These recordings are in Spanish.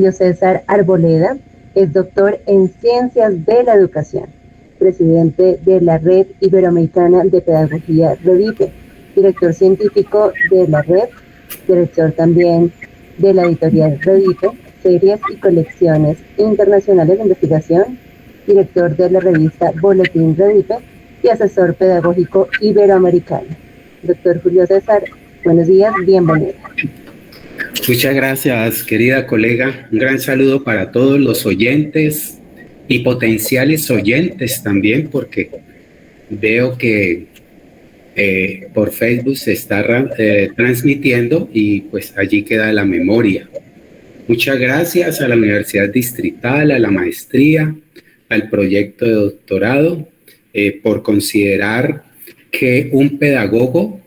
Julio César Arboleda es doctor en Ciencias de la Educación, presidente de la Red Iberoamericana de Pedagogía REDIPE, director científico de la red, director también de la editorial REDIPE, Series y Colecciones Internacionales de Investigación, director de la revista Boletín REDIPE y asesor pedagógico iberoamericano. Doctor Julio César, buenos días, bienvenido. Muchas gracias, querida colega. Un gran saludo para todos los oyentes y potenciales oyentes también, porque veo que por Facebook se está transmitiendo y pues allí queda la memoria. Muchas gracias a la Universidad Distrital, a la maestría, al proyecto de doctorado, por considerar que un pedagogo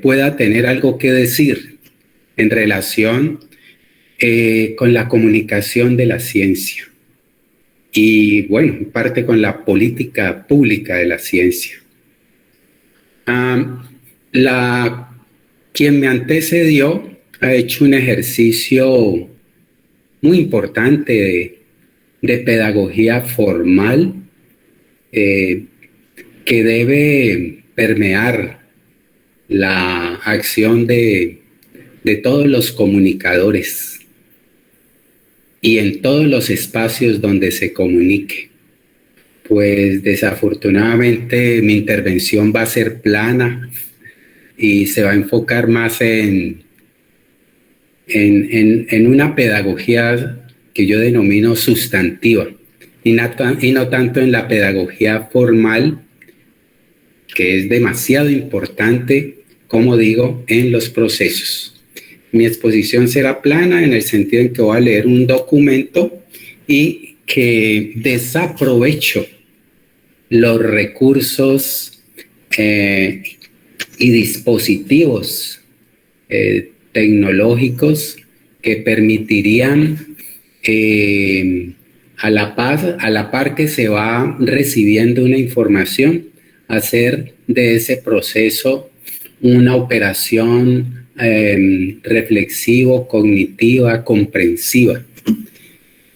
pueda tener algo que decir en relación con la comunicación de la ciencia y, bueno, en parte con la política pública de la ciencia. Quien me antecedió ha hecho un ejercicio muy importante de pedagogía formal que debe permear la acción de todos los comunicadores y en todos los espacios donde se comunique. Pues desafortunadamente mi intervención va a ser plana y se va a enfocar más en una pedagogía que yo denomino sustantiva y no tanto en la pedagogía formal, que es demasiado importante, como digo, en los procesos. Mi exposición será plana en el sentido en que voy a leer un documento y que desaprovecho los recursos y dispositivos tecnológicos que permitirían a la par que se va recibiendo una información, hacer de ese proceso una operación reflexivo, cognitiva, comprensiva.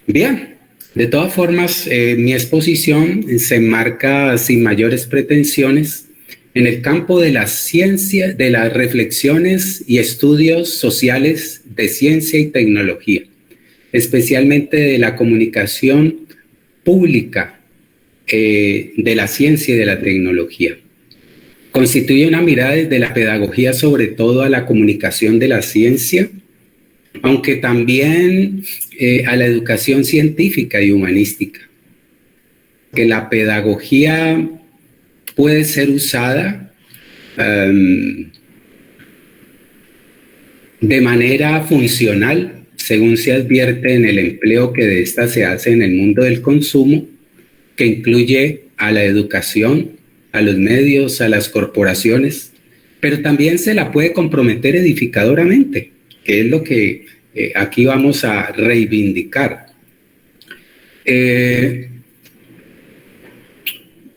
Bien, de todas formas, mi exposición se enmarca sin mayores pretensiones en el campo de la ciencia, de las reflexiones y estudios sociales de ciencia y tecnología, especialmente de la comunicación pública de la ciencia y de la tecnología. Constituye una mirada desde la pedagogía sobre todo a la comunicación de la ciencia, aunque también a la educación científica y humanística. Que la pedagogía puede ser usada de manera funcional, según se advierte en el empleo que de ésta se hace en el mundo del consumo, que incluye a la educación, a los medios, a las corporaciones, pero también se la puede comprometer edificadoramente, que es lo que aquí vamos a reivindicar.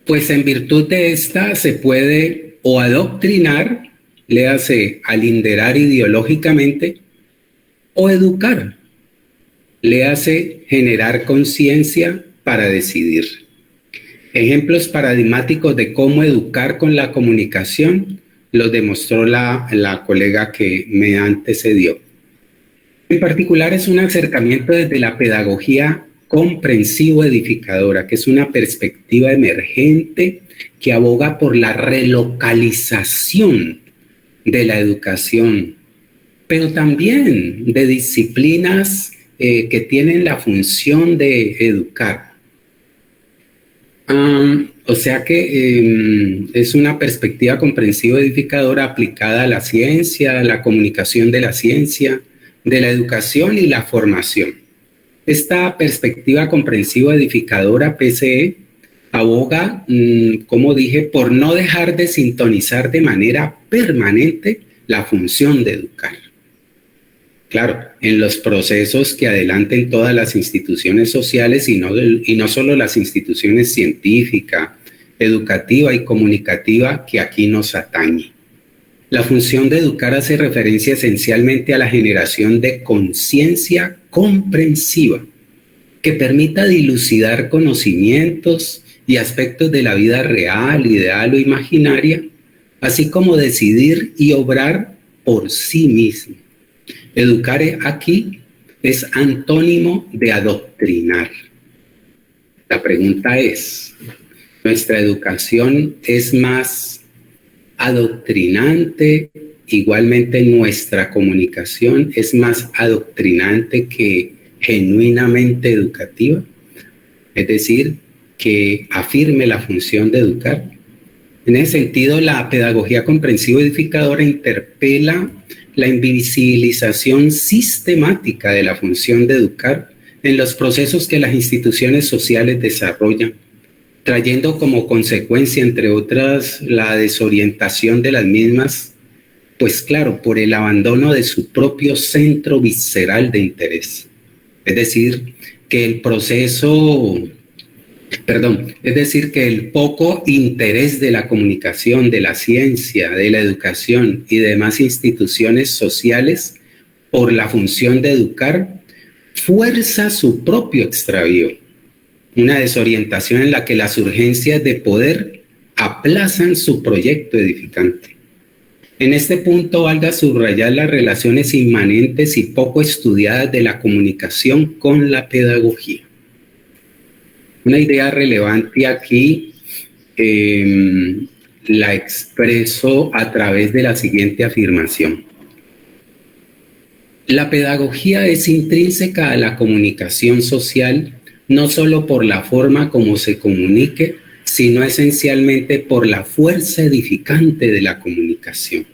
Pues en virtud de esta se puede o adoctrinar, léase alinderar ideológicamente, o educar, léase generar conciencia para decidir. Ejemplos paradigmáticos de cómo educar con la comunicación los demostró la colega que me antecedió. En particular es un acercamiento desde la pedagogía comprensivo-edificadora, que es una perspectiva emergente que aboga por la relocalización de la educación, pero también de disciplinas que tienen la función de educar. O sea que es una perspectiva comprensivo-edificadora aplicada a la ciencia, a la comunicación de la ciencia, de la educación y la formación. Esta perspectiva comprensivo-edificadora, PCE, aboga, como dije, por no dejar de sintonizar de manera permanente la función de educar. Claro, en los procesos que adelanten todas las instituciones sociales y no solo las instituciones científica, educativa y comunicativa que aquí nos atañe. La función de educar hace referencia esencialmente a la generación de conciencia comprensiva que permita dilucidar conocimientos y aspectos de la vida real, ideal o imaginaria, así como decidir y obrar por sí mismo. Educar aquí es antónimo de adoctrinar. La pregunta es, ¿nuestra educación es más adoctrinante? Igualmente nuestra comunicación es más adoctrinante que genuinamente educativa, es decir, que afirme la función de educar. En ese sentido, la pedagogía comprensiva edificadora interpela la invisibilización sistemática de la función de educar en los procesos que las instituciones sociales desarrollan, trayendo como consecuencia, entre otras, la desorientación de las mismas, pues claro, por el abandono de su propio centro visceral de interés. Es decir, que el poco interés de la comunicación, de la ciencia, de la educación y de demás instituciones sociales por la función de educar fuerza su propio extravío, una desorientación en la que las urgencias de poder aplazan su proyecto edificante. En este punto valga subrayar las relaciones inmanentes y poco estudiadas de la comunicación con la pedagogía. Una idea relevante aquí la expreso a través de la siguiente afirmación. La pedagogía es intrínseca a la comunicación social, no solo por la forma como se comunique, sino esencialmente por la fuerza edificante de la comunicación.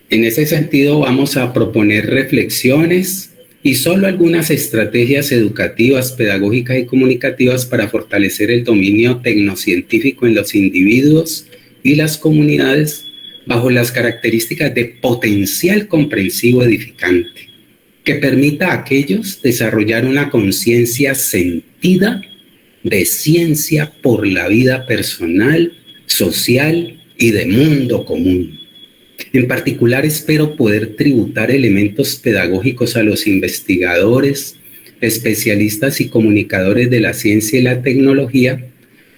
En ese sentido, vamos a proponer reflexiones y solo algunas estrategias educativas, pedagógicas y comunicativas para fortalecer el dominio tecnocientífico en los individuos y las comunidades bajo las características de potencial comprensivo edificante, que permita a aquellos desarrollar una conciencia sentida de ciencia por la vida personal, social y de mundo común. En particular, espero poder tributar elementos pedagógicos a los investigadores, especialistas y comunicadores de la ciencia y la tecnología,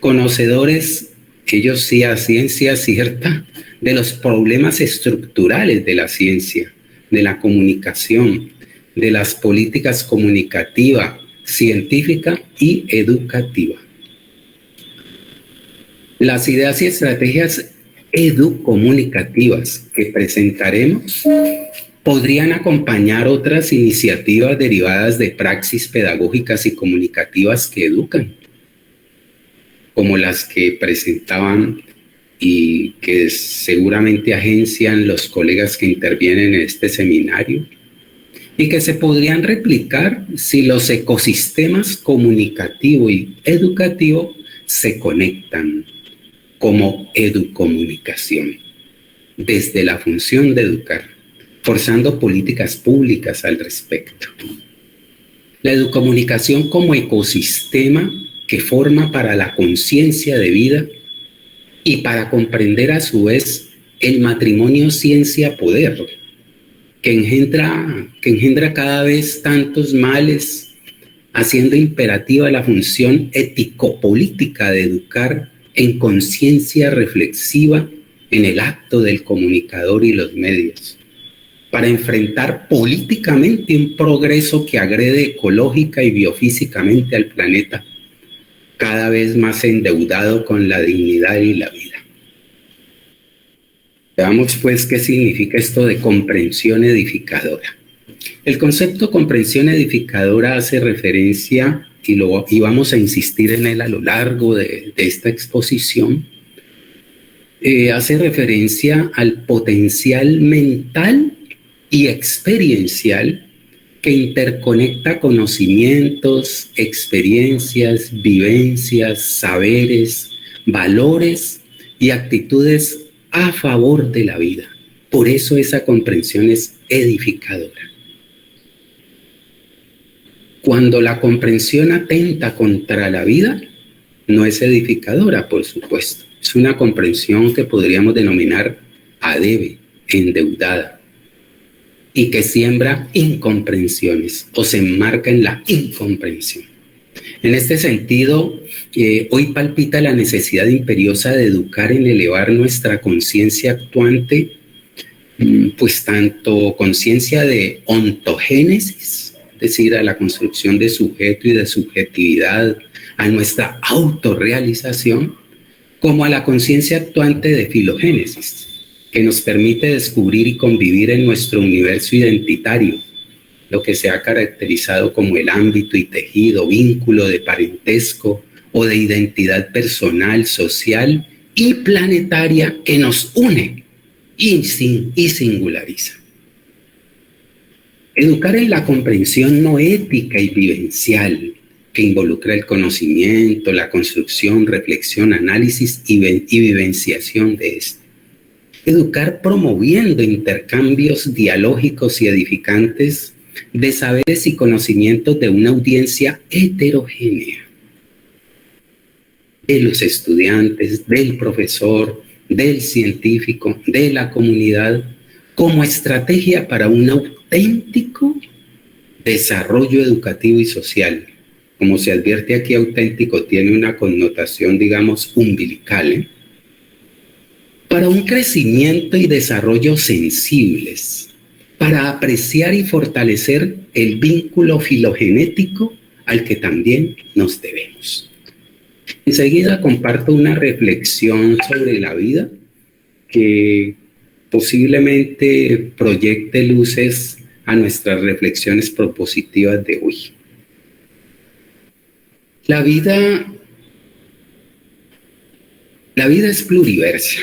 conocedores, ellos sí a ciencia cierta, de los problemas estructurales de la ciencia, de la comunicación, de las políticas comunicativa, científica y educativa. Las ideas y estrategias educomunicativas que presentaremos podrían acompañar otras iniciativas derivadas de praxis pedagógicas y comunicativas que educan, como las que presentaban y que seguramente agencian los colegas que intervienen en este seminario, y que se podrían replicar si los ecosistemas comunicativo y educativo se conectan como educomunicación, desde la función de educar, forzando políticas públicas al respecto. La educomunicación como ecosistema que forma para la conciencia de vida y para comprender a su vez el matrimonio ciencia-poder, que engendra cada vez tantos males, haciendo imperativa la función ético-política de educar en conciencia reflexiva en el acto del comunicador y los medios, para enfrentar políticamente un progreso que agrede ecológica y biofísicamente al planeta, cada vez más endeudado con la dignidad y la vida. Veamos pues qué significa esto de comprensión edificadora. El concepto comprensión edificadora hace referencia, y vamos a insistir en él a lo largo de esta exposición, hace referencia al potencial mental y experiencial que interconecta conocimientos, experiencias, vivencias, saberes, valores y actitudes a favor de la vida. Por eso esa comprensión es edificadora. Cuando la comprensión atenta contra la vida, no es edificadora, por supuesto. Es una comprensión que podríamos denominar a debe, endeudada, y que siembra incomprensiones o se enmarca en la incomprensión. En este sentido, hoy palpita la necesidad imperiosa de educar en elevar nuestra conciencia actuante, pues tanto conciencia de ontogénesis, es decir, a la construcción de sujeto y de subjetividad, a nuestra autorrealización, como a la conciencia actuante de filogénesis, que nos permite descubrir y convivir en nuestro universo identitario, lo que se ha caracterizado como el ámbito y tejido, vínculo de parentesco o de identidad personal, social y planetaria que nos une y singulariza. Educar en la comprensión no ética y vivencial, que involucra el conocimiento, la construcción, reflexión, análisis y vivenciación de este. Educar promoviendo intercambios dialógicos y edificantes de saberes y conocimientos de una audiencia heterogénea, de los estudiantes, del profesor, del científico, de la comunidad, como estrategia para un auténtico desarrollo educativo y social. Como se advierte aquí, auténtico tiene una connotación, digamos, umbilical, para un crecimiento y desarrollo sensibles, para apreciar y fortalecer el vínculo filogenético al que también nos debemos. Enseguida comparto una reflexión sobre la vida que posiblemente proyecte luces a nuestras reflexiones propositivas de hoy. La vida es pluriversa,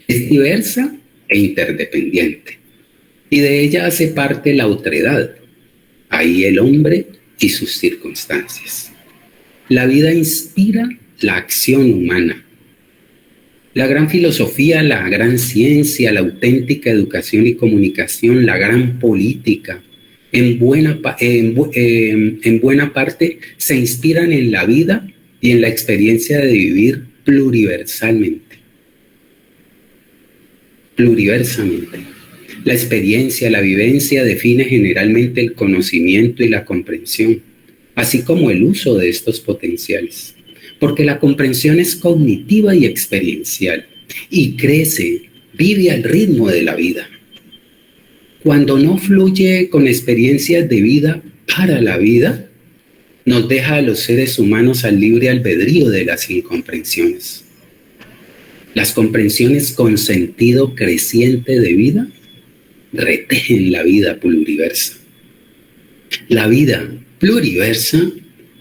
es diversa e interdependiente, y de ella hace parte la otredad, ahí el hombre y sus circunstancias. La vida inspira la acción humana. La gran filosofía, la gran ciencia, la auténtica educación y comunicación, la gran política, en buena parte se inspiran en la vida y en la experiencia de vivir pluriversalmente. La experiencia, la vivencia define generalmente el conocimiento y la comprensión, así como el uso de estos potenciales, porque la comprensión es cognitiva y experiencial y crece, vive al ritmo de la vida. Cuando no fluye con experiencias de vida para la vida, nos deja a los seres humanos al libre albedrío de las incomprensiones. Las comprensiones con sentido creciente de vida retejen la vida pluriversa. La vida pluriversa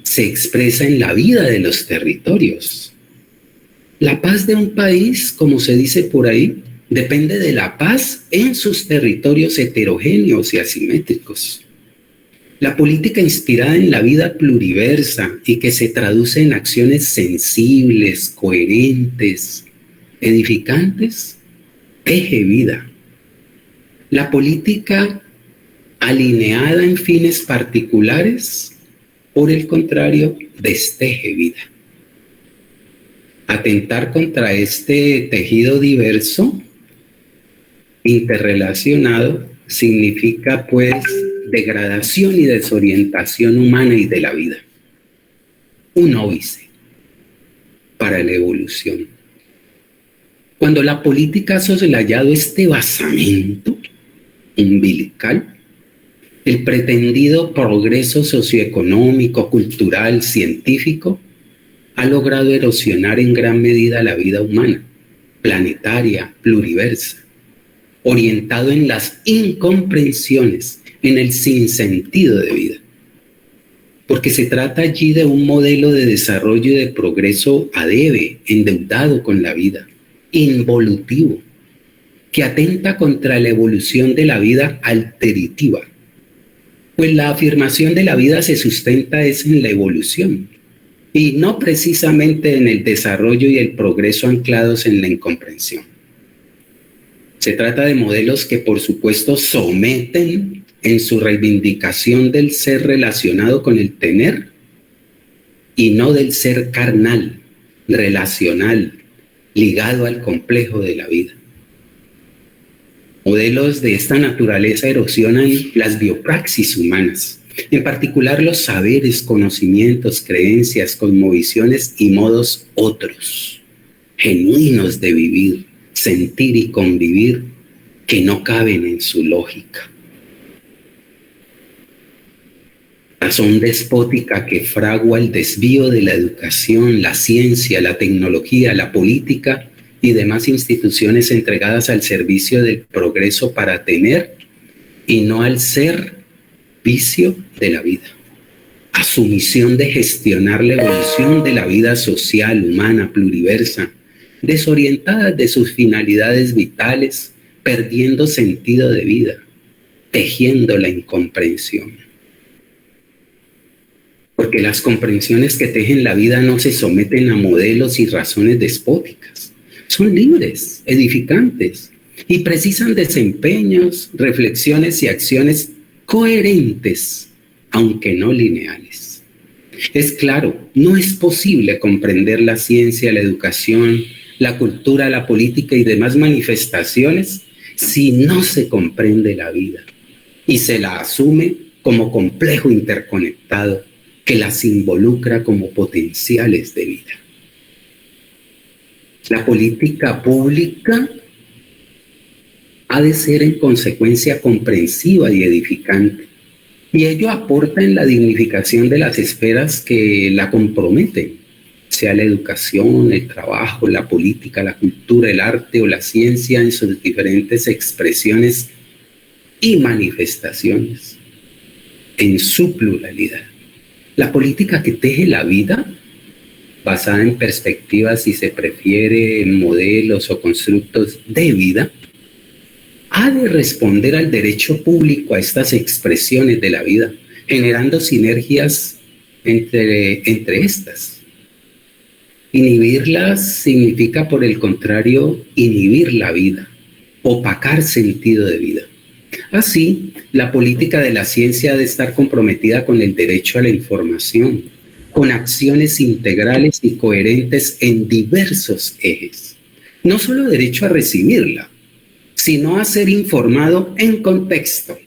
se expresa en la vida de los territorios. La paz de un país, como se dice por ahí, depende de la paz en sus territorios heterogéneos y asimétricos. La política inspirada en la vida pluriversa y que se traduce en acciones sensibles, coherentes, edificantes, teje vida. La política alineada en fines particulares, por el contrario, desteje vida. Atentar contra este tejido diverso, interrelacionado, significa pues degradación y desorientación humana y de la vida. Un óbice para la evolución. Cuando la política ha soslayado este basamento umbilical, el pretendido progreso socioeconómico, cultural, científico, ha logrado erosionar en gran medida la vida humana, planetaria, pluriversa, orientado en las incomprensiones, en el sinsentido de vida. Porque se trata allí de un modelo de desarrollo y de progreso adebe, endeudado con la vida, involutivo, que atenta contra la evolución de la vida alteritiva. Pues la afirmación de la vida se sustenta es en la evolución y no precisamente en el desarrollo y el progreso anclados en la incomprensión. Se trata de modelos que por supuesto someten en su reivindicación del ser relacionado con el tener y no del ser carnal, relacional, ligado al complejo de la vida. Modelos de esta naturaleza erosionan las biopraxis humanas, en particular los saberes, conocimientos, creencias, cosmovisiones y modos otros, genuinos de vivir, sentir y convivir, que no caben en su lógica. Razón despótica que fragua el desvío de la educación, la ciencia, la tecnología, la política y demás instituciones entregadas al servicio del progreso para tener y no al ser vicio de la vida. A su misión de gestionar la evolución de la vida social, humana, pluriversa, desorientada de sus finalidades vitales, perdiendo sentido de vida, tejiendo la incomprensión. Porque las comprensiones que tejen la vida no se someten a modelos y razones despóticas. Son libres, edificantes y precisan desempeños, reflexiones y acciones coherentes, aunque no lineales. Es claro, no es posible comprender la ciencia, la educación, la cultura, la política y demás manifestaciones si no se comprende la vida y se la asume como complejo interconectado que las involucra como potenciales de vida. La política pública ha de ser en consecuencia comprensiva y edificante, y ello aporta en la dignificación de las esferas que la comprometen, sea la educación, el trabajo, la política, la cultura, el arte o la ciencia en sus diferentes expresiones y manifestaciones, en su pluralidad. La política que teje la vida, basada en perspectivas, si se prefiere, en modelos o constructos de vida, ha de responder al derecho público a estas expresiones de la vida, generando sinergias entre estas. Inhibirlas significa, por el contrario, inhibir la vida, opacar sentido de vida. Así, la política de la ciencia ha de estar comprometida con el derecho a la información, con acciones integrales y coherentes en diversos ejes. No solo derecho a recibirla, sino a ser informado en contexto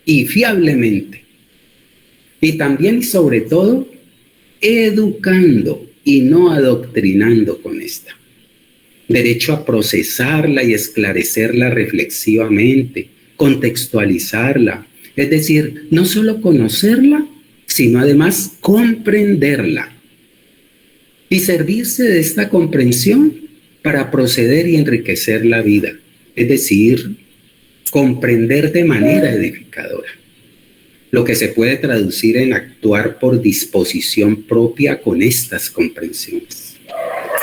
y fiablemente. Y también y sobre todo, educando y no adoctrinando con esta. Derecho a procesarla y esclarecerla reflexivamente, contextualizarla, es decir, no solo conocerla, sino además comprenderla y servirse de esta comprensión para proceder y enriquecer la vida, es decir, comprender de manera edificadora, lo que se puede traducir en actuar por disposición propia con estas comprensiones,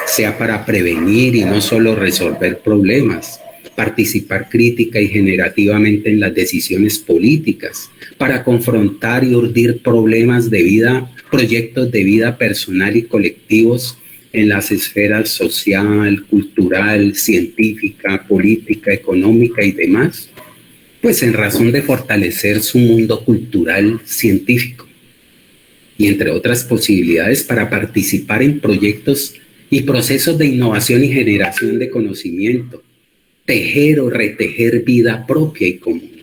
sea para prevenir y no solo resolver problemas, participar crítica y generativamente en las decisiones políticas, para confrontar y urdir problemas de vida, proyectos de vida personal y colectivos en las esferas social, cultural, científica, política, económica y demás, pues en razón de fortalecer su mundo cultural científico y entre otras posibilidades para participar en proyectos y procesos de innovación y generación de conocimiento, tejer o retejer vida propia y común.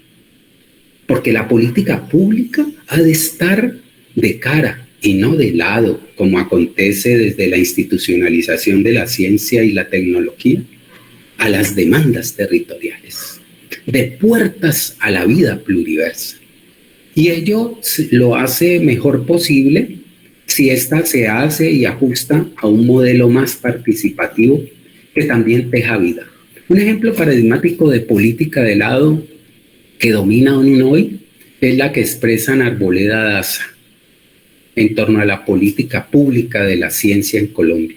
Porque la política pública ha de estar de cara y no de lado, como acontece desde la institucionalización de la ciencia y la tecnología, a las demandas territoriales, de puertas a la vida pluriversa. Y ello lo hace mejor posible si ésta se hace y ajusta a un modelo más participativo que también teja vida. Un ejemplo paradigmático de política de lado que domina aún hoy es la que expresa Arboleda Daza en torno a la política pública de la ciencia en Colombia.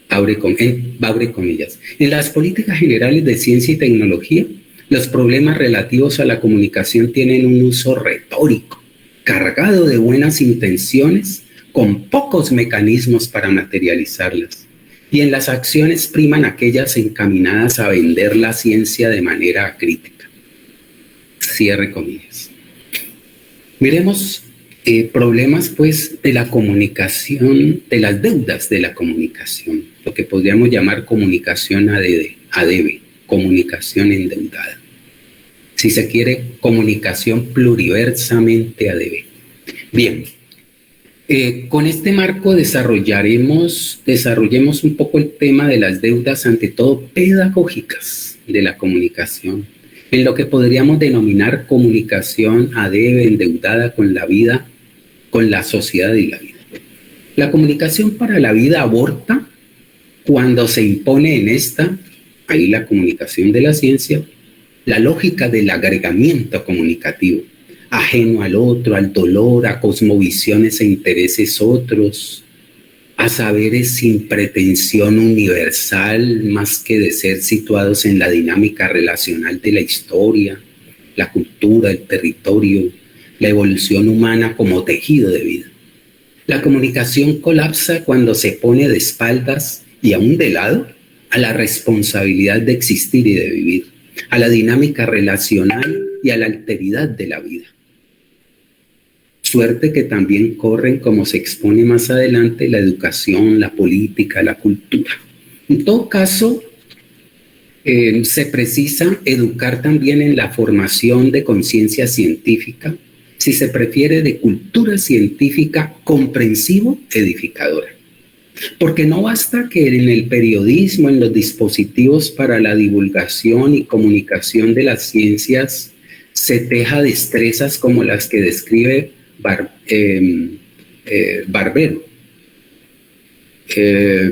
Abre comillas. En las políticas generales de ciencia y tecnología, los problemas relativos a la comunicación tienen un uso retórico, cargado de buenas intenciones, con pocos mecanismos para materializarlas. Y en las acciones priman aquellas encaminadas a vender la ciencia de manera acrítica. Cierre comillas. Miremos problemas pues de la comunicación, de las deudas de la comunicación, lo que podríamos llamar comunicación ADB, comunicación endeudada. Si se quiere, comunicación pluriversamente ADB. Bien, con este marco desarrollemos un poco el tema de las deudas, ante todo pedagógicas, de la comunicación, en lo que podríamos denominar comunicación ADB endeudada con la vida, con la sociedad y la vida. La comunicación para la vida aborta cuando se impone en esta, ahí la comunicación de la ciencia, la lógica del agregamiento comunicativo, ajeno al otro, al dolor, a cosmovisiones e intereses otros, a saberes sin pretensión universal, más que de ser situados en la dinámica relacional de la historia, la cultura, el territorio, la evolución humana como tejido de vida. La comunicación colapsa cuando se pone de espaldas y aún de lado a la responsabilidad de existir y de vivir, a la dinámica relacional y a la alteridad de la vida. Suerte que también corren, como se expone más adelante, la educación, la política, la cultura. En todo caso, se precisa educar también en la formación de conciencia científica, si se prefiere de cultura científica comprensivo, edificadora. Porque no basta que en el periodismo, en los dispositivos para la divulgación y comunicación de las ciencias, se teja destrezas como las que describe Barbero.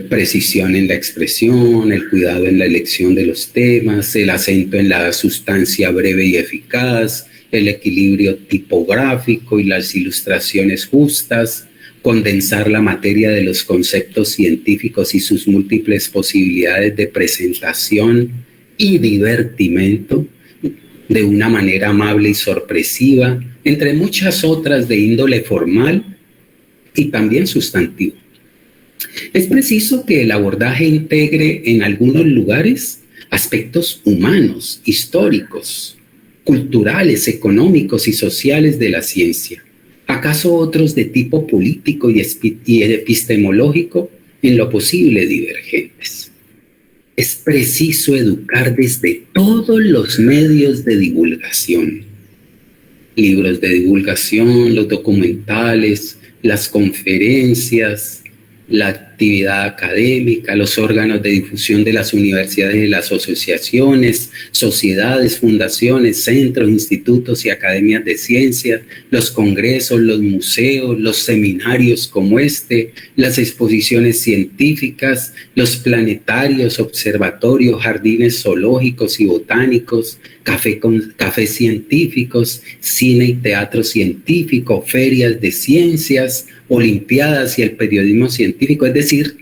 Precisión en la expresión, el cuidado en la elección de los temas, el acento en la sustancia breve y eficaz, el equilibrio tipográfico y las ilustraciones justas, condensar la materia de los conceptos científicos y sus múltiples posibilidades de presentación y divertimento de una manera amable y sorpresiva, entre muchas otras de índole formal y también sustantivo. Es preciso que el abordaje integre en algunos lugares aspectos humanos, históricos, culturales, económicos y sociales de la ciencia, acaso otros de tipo político y epistemológico, en lo posible divergentes. Es preciso educar desde todos los medios de divulgación, libros de divulgación, los documentales, las conferencias, la actividad académica, los órganos de difusión de las universidades y las asociaciones, sociedades, fundaciones, centros, institutos y academias de ciencias, los congresos, los museos, los seminarios como este, las exposiciones científicas, los planetarios, observatorios, jardines zoológicos y botánicos, cafés científicos, cine y teatro científico, ferias de ciencias, olimpiadas y el periodismo científico. Es decir,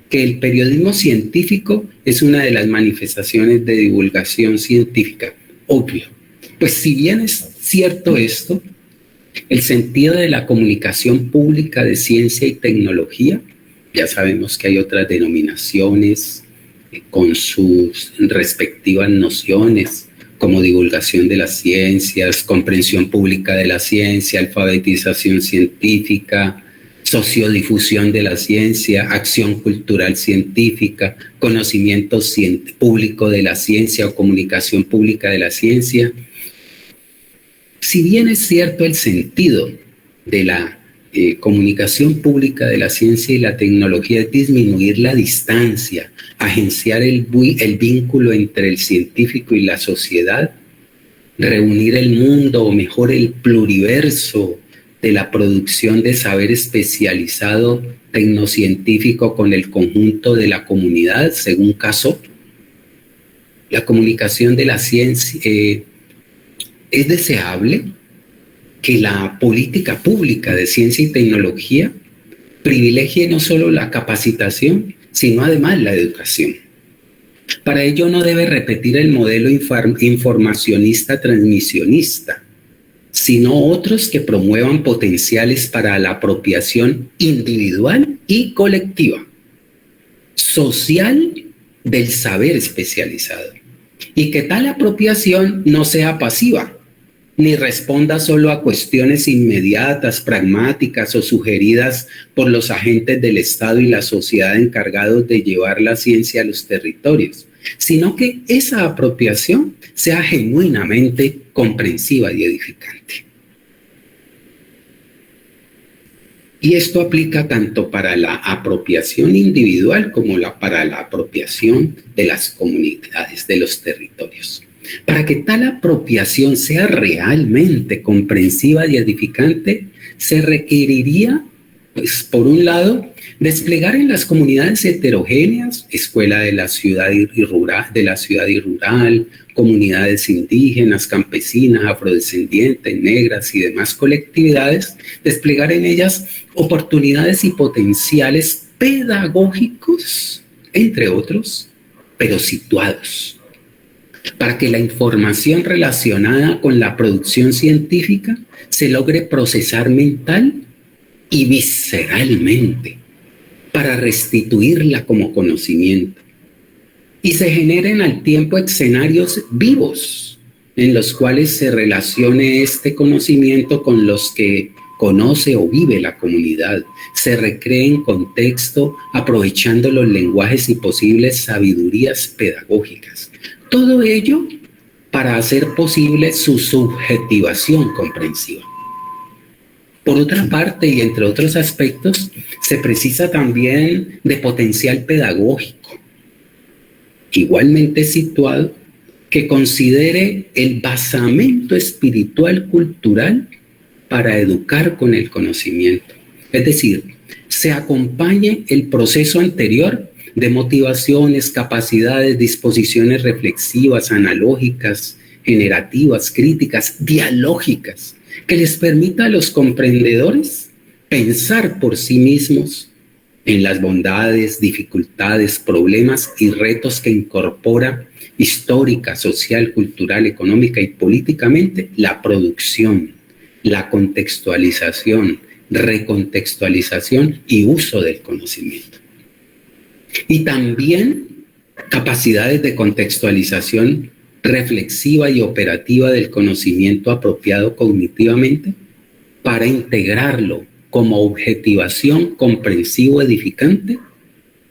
que el periodismo científico es una de las manifestaciones de divulgación científica, obvio. Pues si bien es cierto esto, el sentido de la comunicación pública de ciencia y tecnología, ya sabemos que hay otras denominaciones con sus respectivas nociones, como divulgación de las ciencias, comprensión pública de la ciencia, alfabetización científica, sociodifusión de la ciencia, acción cultural científica, conocimiento público de la ciencia o comunicación pública de la ciencia. Si bien es cierto el sentido de la comunicación pública de la ciencia y la tecnología es disminuir la distancia, agenciar el vínculo entre el científico y la sociedad, reunir el mundo, o mejor el pluriverso de la producción de saber especializado tecnocientífico con el conjunto de la comunidad, según caso. La comunicación de la ciencia es deseable que la política pública de ciencia y tecnología privilegie no solo la capacitación, sino además la educación. Para ello no debe repetir el modelo informacionista transmisionista, sino otros que promuevan potenciales para la apropiación individual y colectiva, social del saber especializado, y que tal apropiación no sea pasiva, ni responda solo a cuestiones inmediatas, pragmáticas o sugeridas por los agentes del Estado y la sociedad encargados de llevar la ciencia a los territorios, sino que esa apropiación sea genuinamente comprensiva y edificante. Y esto aplica tanto para la apropiación individual como para la apropiación de las comunidades, de los territorios. Para que tal apropiación sea realmente comprensiva y edificante, se requeriría, pues, por un lado, desplegar en las comunidades heterogéneas, escuela de la ciudad y rural, comunidades indígenas, campesinas, afrodescendientes, negras y demás colectividades, desplegar en ellas oportunidades y potenciales pedagógicos, entre otros, pero situados, para que la información relacionada con la producción científica se logre procesar mental y visceralmente, para restituirla como conocimiento. Y se generen al tiempo escenarios vivos en los cuales se relacione este conocimiento con los que conoce o vive la comunidad. Se recree en contexto aprovechando los lenguajes y posibles sabidurías pedagógicas. Todo ello para hacer posible su subjetivación comprensiva. Por otra parte, y entre otros aspectos, se precisa también de potencial pedagógico, igualmente situado, que considere el basamento espiritual cultural para educar con el conocimiento. Es decir, se acompañe el proceso anterior de motivaciones, capacidades, disposiciones reflexivas, analógicas, generativas, críticas, dialógicas, que les permita a los comprendedores pensar por sí mismos en las bondades, dificultades, problemas y retos que incorpora histórica, social, cultural, económica y políticamente la producción, la contextualización, recontextualización y uso del conocimiento. Y también capacidades de contextualización reflexiva y operativa del conocimiento apropiado cognitivamente para integrarlo como objetivación comprensivo edificante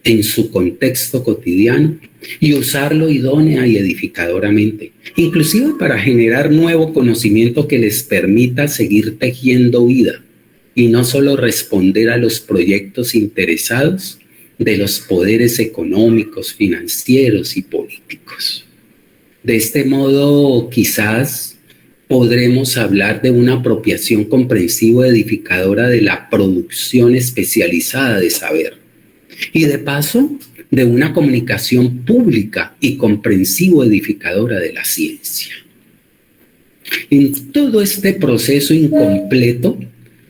en su contexto cotidiano y usarlo idónea y edificadoramente, inclusive para generar nuevo conocimiento que les permita seguir tejiendo vida y no solo responder a los proyectos interesados de los poderes económicos, financieros y políticos. De este modo, quizás podremos hablar de una apropiación comprensiva edificadora de la producción especializada de saber y de paso de una comunicación pública y comprensivo edificadora de la ciencia. En todo este proceso incompleto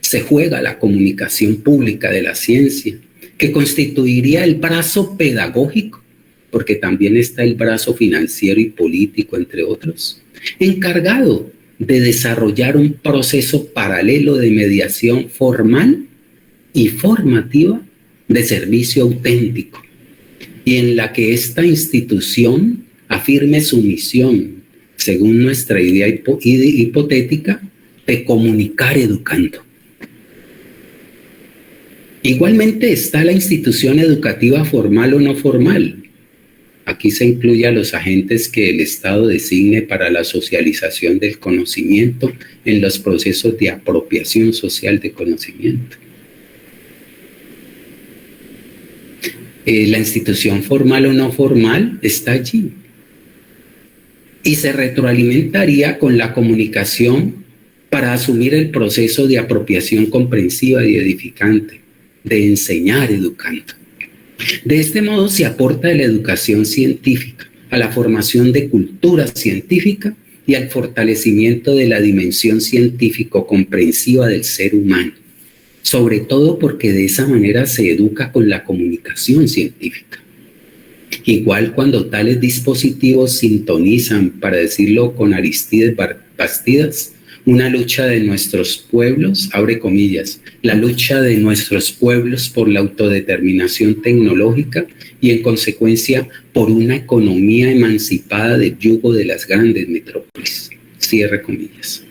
se juega la comunicación pública de la ciencia, que constituiría el brazo pedagógico, porque también está el brazo financiero y político, entre otros, encargado de desarrollar un proceso paralelo de mediación formal y formativa de servicio auténtico, y en la que esta institución afirme su misión, según nuestra idea hipotética, de comunicar educando. Igualmente está la institución educativa formal o no formal. Aquí se incluye a los agentes que el Estado designe para la socialización del conocimiento en los procesos de apropiación social de conocimiento. La institución formal o no formal está allí y se retroalimentaría con la comunicación para asumir el proceso de apropiación comprensiva y edificante, de enseñar educando. De este modo se aporta a la educación científica, a la formación de cultura científica y al fortalecimiento de la dimensión científico-comprensiva del ser humano, sobre todo porque de esa manera se educa con la comunicación científica. Igual cuando tales dispositivos sintonizan, para decirlo con Aristides Bastidas, una lucha de nuestros pueblos, abre comillas, la lucha de nuestros pueblos por la autodeterminación tecnológica y en consecuencia por una economía emancipada del yugo de las grandes metrópolis, cierre comillas.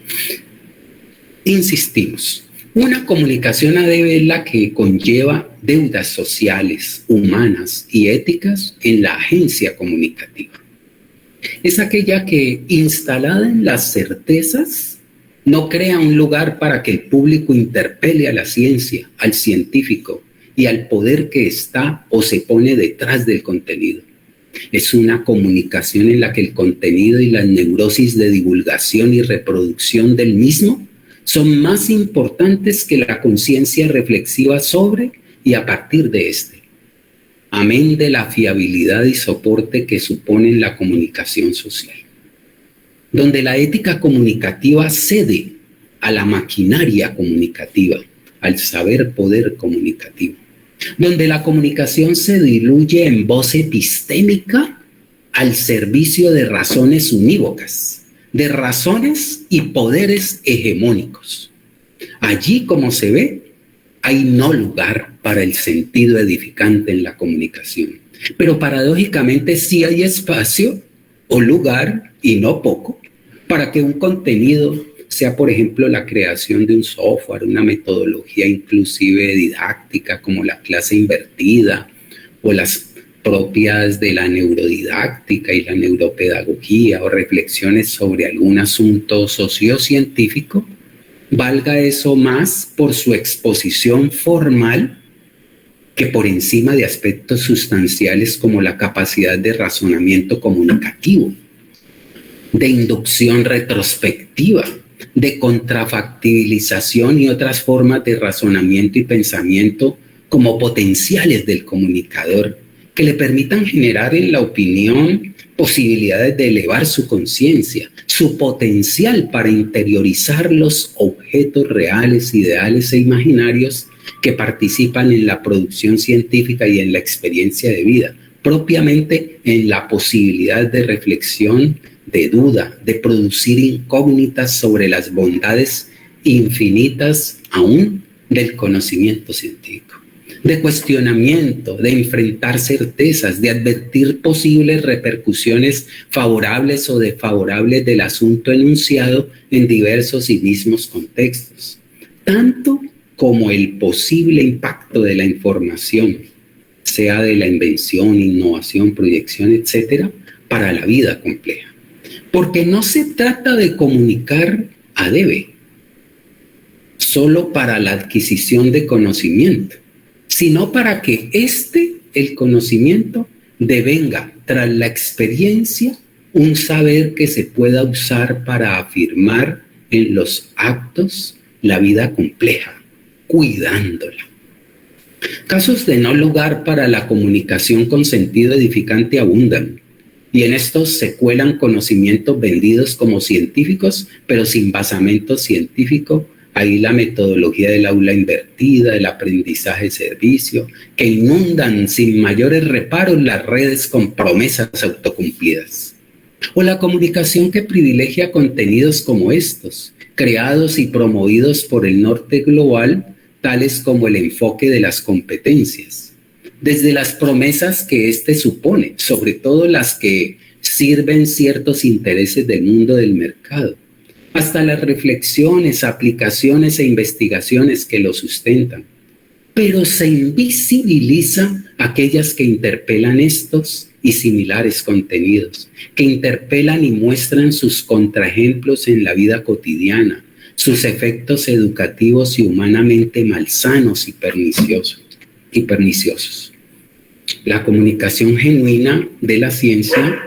Insistimos, una comunicación ADB es la que conlleva deudas sociales, humanas y éticas en la agencia comunicativa. Es aquella que, instalada en las certezas, no crea un lugar para que el público interpele a la ciencia, al científico y al poder que está o se pone detrás del contenido. Es una comunicación en la que el contenido y las neurosis de divulgación y reproducción del mismo son más importantes que la conciencia reflexiva sobre y a partir de este. Amén de la fiabilidad y soporte que suponen la comunicación social. Donde la ética comunicativa cede a la maquinaria comunicativa, al saber poder comunicativo. Donde la comunicación se diluye en voz epistémica al servicio de razones unívocas, de razones y poderes hegemónicos. Allí, como se ve, hay no lugar para el sentido edificante en la comunicación. Pero paradójicamente sí hay espacio o lugar, y no poco, para que un contenido sea, por ejemplo, la creación de un software, una metodología inclusive didáctica como la clase invertida o las propias de la neurodidáctica y la neuropedagogía o reflexiones sobre algún asunto sociocientífico, valga eso más por su exposición formal que por encima de aspectos sustanciales como la capacidad de razonamiento comunicativo, de inducción retrospectiva, de contrafactibilización y otras formas de razonamiento y pensamiento como potenciales del comunicador que le permitan generar en la opinión posibilidades de elevar su conciencia, su potencial para interiorizar los objetos reales, ideales e imaginarios que participan en la producción científica y en la experiencia de vida, propiamente en la posibilidad de reflexión, de duda, de producir incógnitas sobre las bondades infinitas aún del conocimiento científico, de cuestionamiento, de enfrentar certezas, de advertir posibles repercusiones favorables o desfavorables del asunto enunciado en diversos y mismos contextos, tanto como el posible impacto de la información, sea de la invención, innovación, proyección, etcétera, para la vida compleja. Porque no se trata de comunicar a debe, solo para la adquisición de conocimiento, sino para que el conocimiento, devenga tras la experiencia un saber que se pueda usar para afirmar en los actos la vida compleja, cuidándola. Casos de no lugar para la comunicación con sentido edificante abundan, y en estos se cuelan conocimientos vendidos como científicos, pero sin basamento científico. Ahí la metodología del aula invertida, el aprendizaje servicio, que inundan sin mayores reparos las redes con promesas autocumplidas. O la comunicación que privilegia contenidos como estos, creados y promovidos por el norte global, tales como el enfoque de las competencias. Desde las promesas que supone, sobre todo las que sirven ciertos intereses del mundo del mercado, hasta las reflexiones, aplicaciones e investigaciones que lo sustentan. Pero se invisibiliza aquellas que interpelan estos y similares contenidos, que interpelan y muestran sus contraejemplos en la vida cotidiana, sus efectos educativos y humanamente malsanos y perniciosos. La comunicación genuina de la ciencia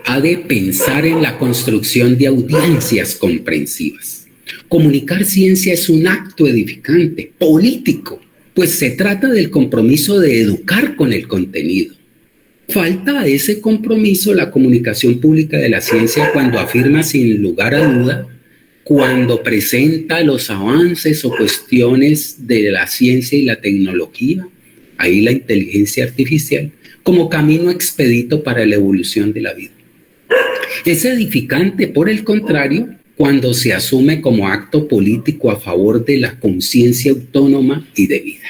ha de pensar en la construcción de audiencias comprensivas. Comunicar ciencia es un acto edificante, político, pues se trata del compromiso de educar con el contenido. Falta a ese compromiso la comunicación pública de la ciencia cuando afirma sin lugar a duda, cuando presenta los avances o cuestiones de la ciencia y la tecnología, ahí la inteligencia artificial, como camino expedito para la evolución de la vida. Es edificante, por el contrario, cuando se asume como acto político a favor de la conciencia autónoma y de vida.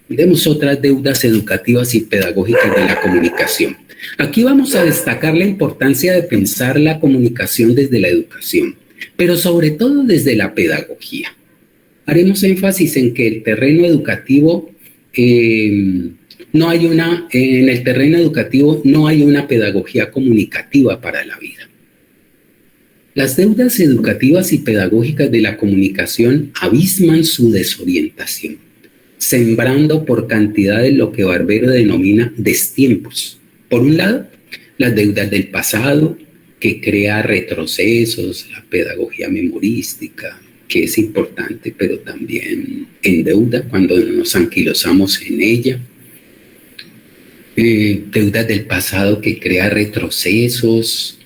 Miremos otras deudas educativas y pedagógicas de la comunicación. Aquí vamos a destacar la importancia de pensar la comunicación desde la educación, pero sobre todo desde la pedagogía. Haremos énfasis en que el terreno educativo En el terreno educativo no hay una pedagogía comunicativa para la vida. Las deudas educativas y pedagógicas de la comunicación abisman su desorientación, sembrando por cantidades lo que Barbero denomina destiempos. Por un lado, las deudas del pasado, que crea retrocesos, la pedagogía memorística, que es importante, pero también endeuda cuando nos anquilosamos en ella. Deudas del pasado que crea retrocesos,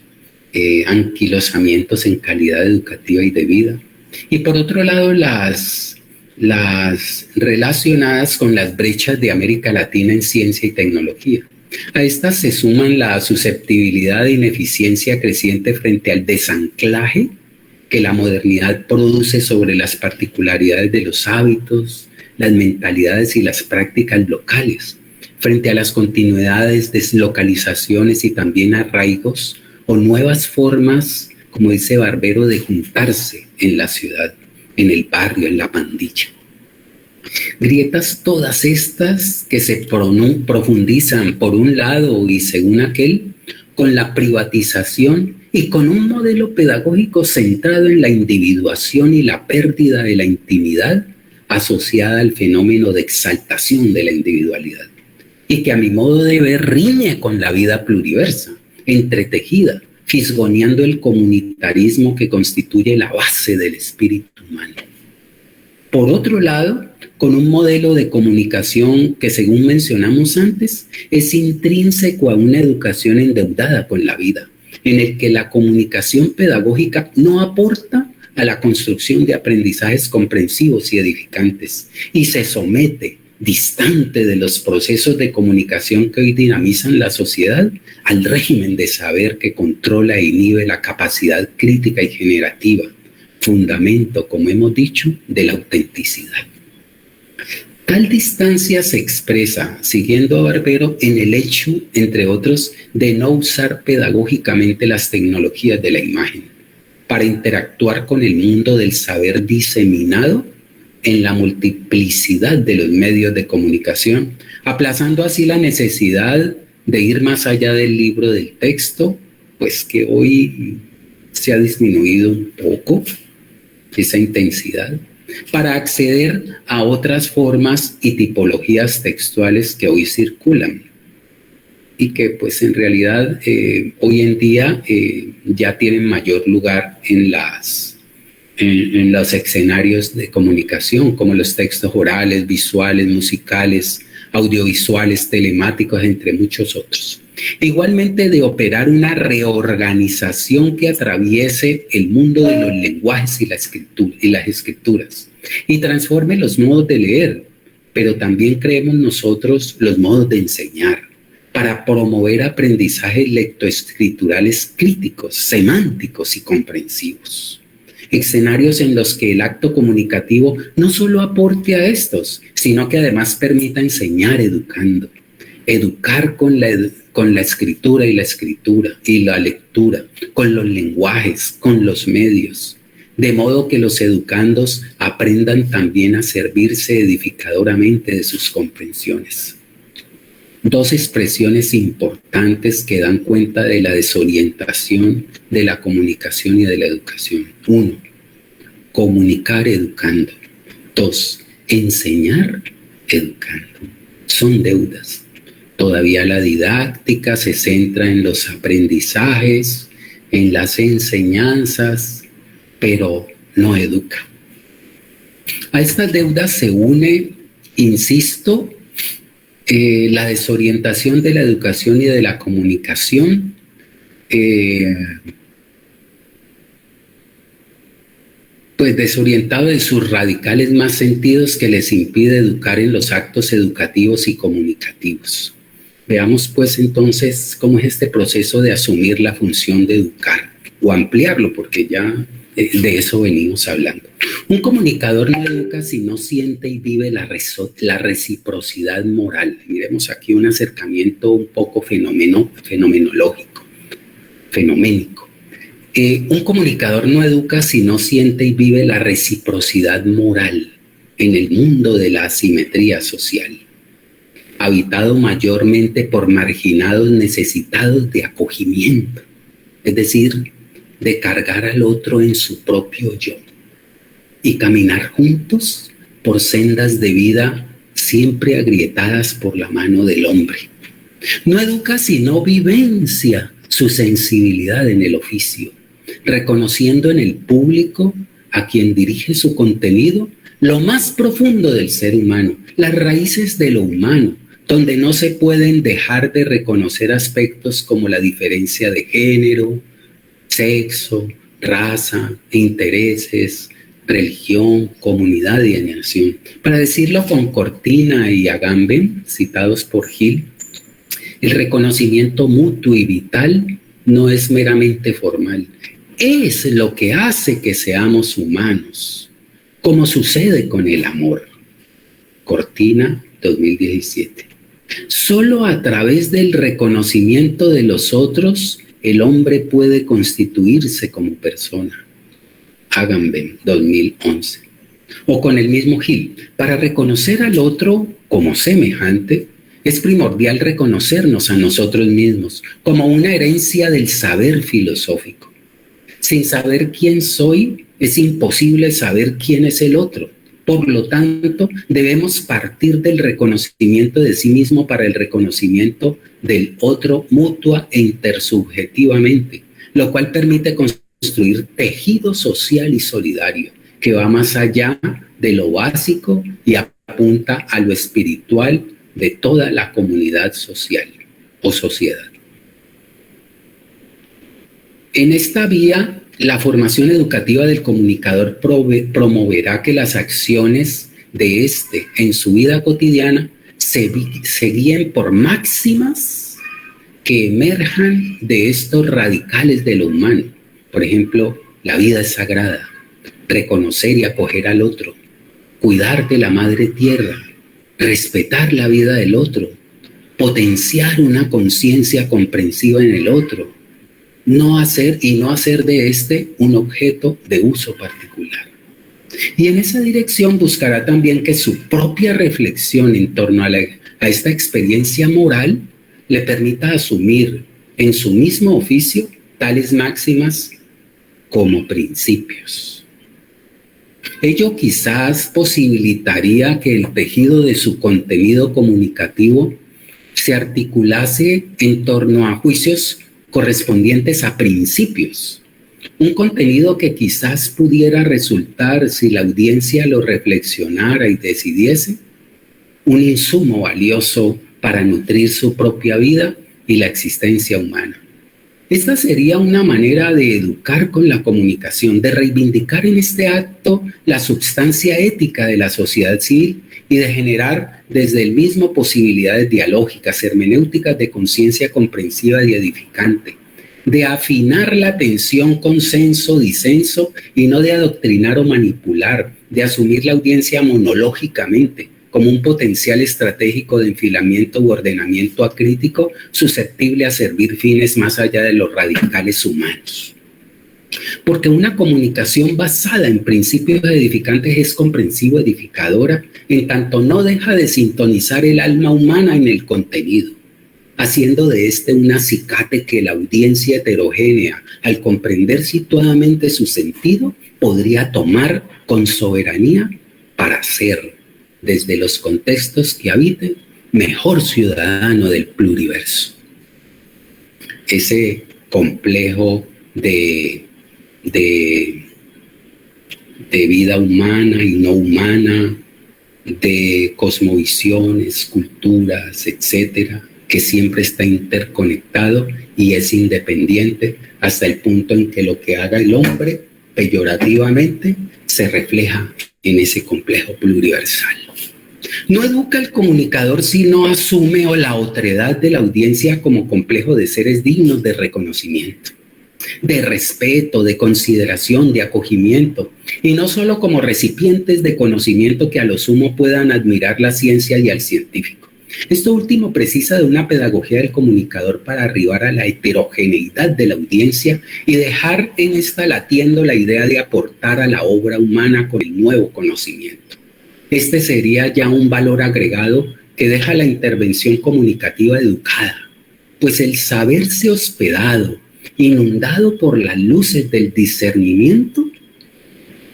anquilosamientos en calidad educativa y de vida. Y por otro lado, las relacionadas con las brechas de América Latina en ciencia y tecnología. A estas se suman la susceptibilidad e ineficiencia creciente frente al desanclaje que la modernidad produce sobre las particularidades de los hábitos, las mentalidades y las prácticas locales, frente a las continuidades, deslocalizaciones y también arraigos o nuevas formas, como dice Barbero, de juntarse en la ciudad, en el barrio, en la pandilla. Grietas todas estas que se profundizan por un lado y según aquel, con la privatización y con un modelo pedagógico centrado en la individuación y la pérdida de la intimidad asociada al fenómeno de exaltación de la individualidad, y que a mi modo de ver riñe con la vida pluriversa, entretejida, fisgoneando el comunitarismo que constituye la base del espíritu humano. Por otro lado, con un modelo de comunicación que, según mencionamos antes, es intrínseco a una educación endeudada con la vida, en el que la comunicación pedagógica no aporta a la construcción de aprendizajes comprensivos y edificantes, y se somete, distante de los procesos de comunicación que hoy dinamizan la sociedad, al régimen de saber que controla e inhibe la capacidad crítica y generativa, fundamento, como hemos dicho, de la autenticidad. Tal distancia se expresa, siguiendo a Barbero, en el hecho, entre otros, de no usar pedagógicamente las tecnologías de la imagen para interactuar con el mundo del saber diseminado en la multiplicidad de los medios de comunicación, aplazando así la necesidad de ir más allá del libro del texto, pues que hoy se ha disminuido un poco esa intensidad, para acceder a otras formas y tipologías textuales que hoy circulan y que pues en realidad hoy en día ya tienen mayor lugar en los escenarios de comunicación, como los textos orales, visuales, musicales, audiovisuales, telemáticos, entre muchos otros. Igualmente, de operar una reorganización que atraviese el mundo de los lenguajes y las escrituras y transforme los modos de leer, pero también creemos nosotros los modos de enseñar, para promover aprendizajes lectoescriturales críticos, semánticos y comprensivos. Escenarios en los que el acto comunicativo no solo aporte a estos, sino que además permita enseñar educando, educar con la escritura y la lectura, con los lenguajes, con los medios, de modo que los educandos aprendan también a servirse edificadoramente de sus comprensiones. Dos expresiones importantes que dan cuenta de la desorientación de la comunicación y de la educación. 1, comunicar educando. 2, enseñar educando. Son deudas. Todavía la didáctica se centra en los aprendizajes, en las enseñanzas, pero no educa. A estas deudas se une, insisto, la desorientación de la educación y de la comunicación, pues desorientado de sus radicales más sentidos que les impide educar en los actos educativos y comunicativos. Veamos pues entonces cómo es este proceso de asumir la función de educar o ampliarlo, porque ya de eso venimos hablando. Un comunicador no educa si no siente y vive la reciprocidad moral. Miremos aquí un acercamiento un poco fenomenológico, fenoménico. Un comunicador no educa si no siente y vive la reciprocidad moral en el mundo de la asimetría social. habitado mayormente por marginados necesitados de acogimiento, es decir, de cargar al otro en su propio yo y caminar juntos por sendas de vida siempre agrietadas por la mano del hombre. No educa sino vivencia su sensibilidad en el oficio, reconociendo en el público a quien dirige su contenido lo más profundo del ser humano, las raíces de lo humano, donde no se pueden dejar de reconocer aspectos como la diferencia de género, sexo, raza, intereses, religión, comunidad y nación. Para decirlo con Cortina y Agamben, citados por Hill, el reconocimiento mutuo y vital no es meramente formal, es lo que hace que seamos humanos, como sucede con el amor. Cortina, 2017. Solo a través del reconocimiento de los otros, el hombre puede constituirse como persona. Agamben, 2011. O con el mismo Hill, para reconocer al otro como semejante, es primordial reconocernos a nosotros mismos como una herencia del saber filosófico. Sin saber quién soy, es imposible saber quién es el otro. Por lo tanto, debemos partir del reconocimiento de sí mismo para el reconocimiento del otro mutua e intersubjetivamente, lo cual permite construir tejido social y solidario que va más allá de lo básico y apunta a lo espiritual de toda la comunidad social o sociedad. En esta vía, la formación educativa del comunicador promoverá que las acciones de éste en su vida cotidiana se guíen por máximas que emerjan de estos radicales de lo humano. Por ejemplo, la vida es sagrada, reconocer y acoger al otro, cuidar de la madre tierra, respetar la vida del otro, potenciar una conciencia comprensiva en el otro, no hacer de este un objeto de uso particular. Y en esa dirección buscará también que su propia reflexión en torno a esta experiencia moral le permita asumir en su mismo oficio tales máximas como principios. Ello quizás posibilitaría que el tejido de su contenido comunicativo se articulase en torno a juicios correspondientes a principios, un contenido que quizás pudiera resultar, si la audiencia lo reflexionara y decidiese, un insumo valioso para nutrir su propia vida y la existencia humana. Esta sería una manera de educar con la comunicación, de reivindicar en este acto la substancia ética de la sociedad civil y de generar desde el mismo posibilidades dialógicas, hermenéuticas de conciencia comprensiva y edificante, de afinar la tensión consenso-disenso y no de adoctrinar o manipular, de asumir la audiencia monológicamente como un potencial estratégico de enfilamiento u ordenamiento acrítico susceptible a servir fines más allá de los radicales humanos. Porque una comunicación basada en principios edificantes es comprensivo edificadora, en tanto no deja de sintonizar el alma humana en el contenido, haciendo de este un acicate que la audiencia heterogénea, al comprender situadamente su sentido, podría tomar con soberanía para ser, desde los contextos que habiten, mejor ciudadano del pluriverso. Ese complejo de vida humana y no humana, de cosmovisiones, culturas, etcétera, que siempre está interconectado y es independiente hasta el punto en que lo que haga el hombre, peyorativamente, se refleja en ese complejo pluriversal. No educa al comunicador si no asume la otredad de la audiencia como complejo de seres dignos de reconocimiento, de respeto, de consideración, de acogimiento, y no solo como recipientes de conocimiento que a lo sumo puedan admirar la ciencia y al científico. Esto último precisa de una pedagogía del comunicador para arribar a la heterogeneidad de la audiencia y dejar en esta latiendo la idea de aportar a la obra humana con el nuevo conocimiento. Este sería ya un valor agregado que deja la intervención comunicativa educada, pues el saberse hospedado, inundado por las luces del discernimiento,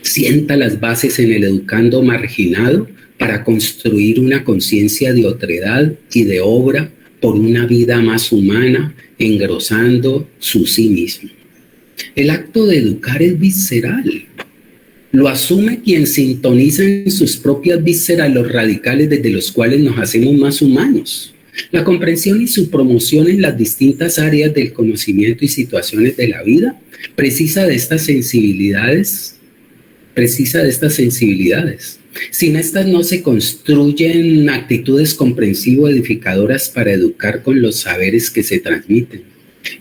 sienta las bases en el educando marginado para construir una conciencia de otredad y de obra por una vida más humana, engrosando su sí mismo. El acto de educar es visceral. Lo asume quien sintoniza en sus propias vísceras los radicales desde los cuales nos hacemos más humanos. La comprensión y su promoción en las distintas áreas del conocimiento y situaciones de la vida precisa de estas sensibilidades. Sin estas no se construyen actitudes comprensivo-edificadoras para educar con los saberes que se transmiten.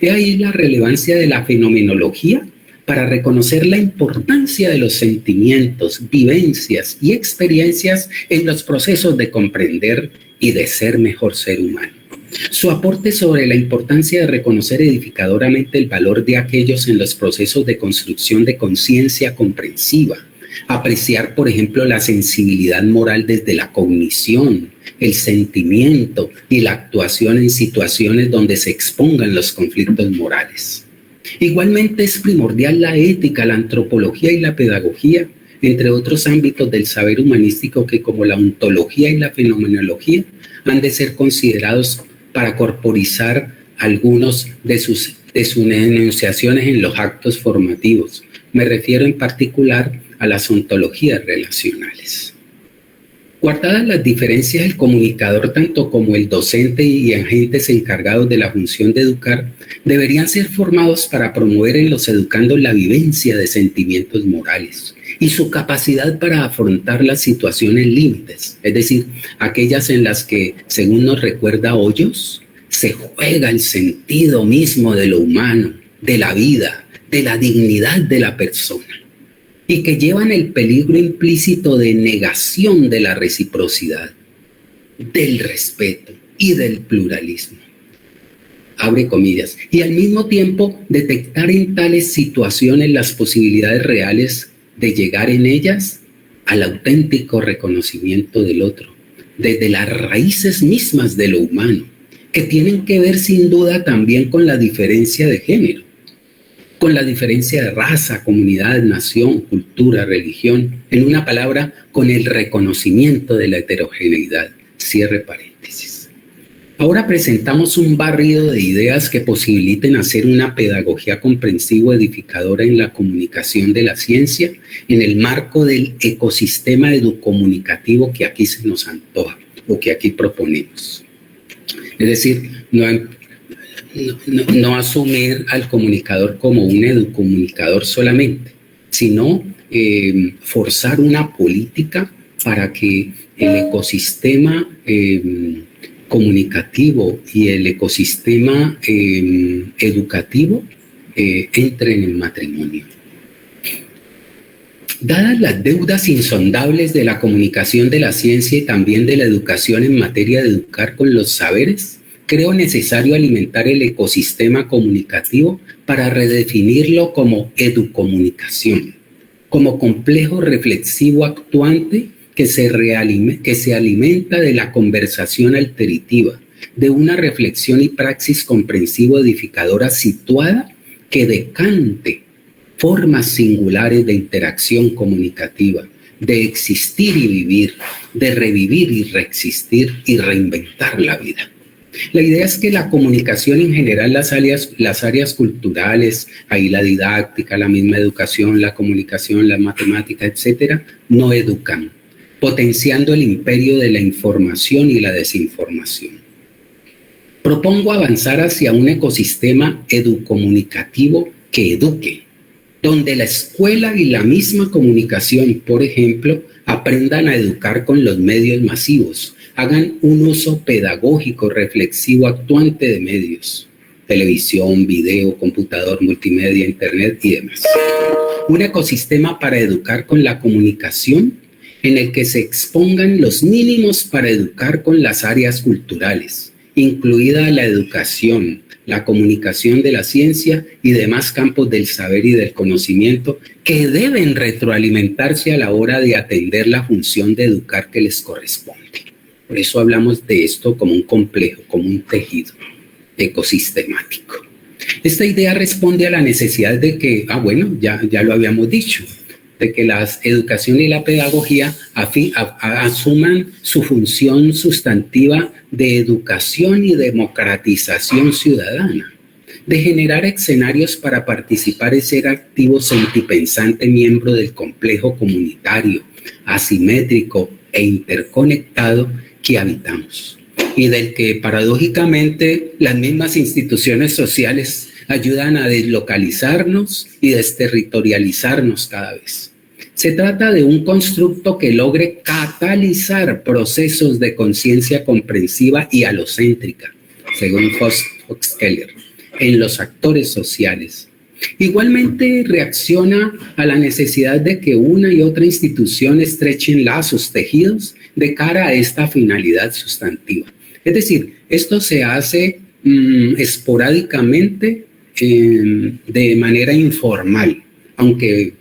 He ahí la relevancia de la fenomenología para reconocer la importancia de los sentimientos, vivencias y experiencias en los procesos de comprender y de ser mejor ser humano. Su aporte sobre la importancia de reconocer edificadoramente el valor de aquellos en los procesos de construcción de conciencia comprensiva. Apreciar, por ejemplo, la sensibilidad moral desde la cognición, el sentimiento y la actuación en situaciones donde se expongan los conflictos morales. Igualmente es primordial la ética, la antropología y la pedagogía, entre otros ámbitos del saber humanístico que, como la ontología y la fenomenología, han de ser considerados para corporizar algunos de sus enunciaciones en los actos formativos. Me refiero en particular a las ontologías relacionales. Guardadas las diferencias, el comunicador, tanto como el docente y agentes encargados de la función de educar, deberían ser formados para promover en los educandos la vivencia de sentimientos morales y su capacidad para afrontar las situaciones límites, es decir, aquellas en las que, según nos recuerda Hoyos, se juega el sentido mismo de lo humano, de la vida, de la dignidad de la persona, y que llevan el peligro implícito de negación de la reciprocidad, del respeto y del pluralismo. Abre comillas. Y al mismo tiempo detectar en tales situaciones las posibilidades reales de llegar en ellas al auténtico reconocimiento del otro, desde las raíces mismas de lo humano, que tienen que ver sin duda también con la diferencia de género, con la diferencia de raza, comunidad, nación, cultura, religión, en una palabra, con el reconocimiento de la heterogeneidad. Cierre paréntesis. Ahora presentamos un barrido de ideas que posibiliten hacer una pedagogía comprensivo-edificadora en la comunicación de la ciencia en el marco del ecosistema educomunicativo que aquí se nos antoja o que aquí proponemos. Es decir, no asumir al comunicador como un educomunicador solamente, sino forzar una política para que el ecosistema comunicativo y el ecosistema educativo entren en matrimonio. Dadas las deudas insondables de la comunicación de la ciencia y también de la educación en materia de educar con los saberes, creo necesario alimentar el ecosistema comunicativo para redefinirlo como educomunicación, como complejo reflexivo actuante que se alimenta de la conversación alteritiva, de una reflexión y praxis comprensivo edificadora situada que decante formas singulares de interacción comunicativa, de existir y vivir, de revivir y reexistir y reinventar la vida. La idea es que la comunicación en general, las áreas culturales, ahí la didáctica, la misma educación, la comunicación, la matemática, etcétera, no educan, potenciando el imperio de la información y la desinformación. Propongo avanzar hacia un ecosistema educomunicativo que eduque, donde la escuela y la misma comunicación, por ejemplo, aprendan a educar con los medios masivos, hagan un uso pedagógico, reflexivo, actuante de medios, televisión, video, computador, multimedia, internet y demás. Un ecosistema para educar con la comunicación en el que se expongan los mínimos para educar con las áreas culturales, incluida la educación, la comunicación de la ciencia y demás campos del saber y del conocimiento que deben retroalimentarse a la hora de atender la función de educar que les corresponde. Por eso hablamos de esto como un complejo, como un tejido ecosistemático. Esta idea responde a la necesidad de que, ya lo habíamos dicho, de que la educación y la pedagogía asuman su función sustantiva de educación y democratización ciudadana, de generar escenarios para participar y ser activo sentipensante miembro del complejo comunitario, asimétrico e interconectado que habitamos, y del que paradójicamente las mismas instituciones sociales ayudan a deslocalizarnos y desterritorializarnos cada vez. Se trata de un constructo que logre catalizar procesos de conciencia comprensiva y alocéntrica, según Fox-Keller, en los actores sociales. Igualmente reacciona a la necesidad de que una y otra institución estrechen lazos tejidos de cara a esta finalidad sustantiva. Es decir, esto se hace esporádicamente de manera informal, aunque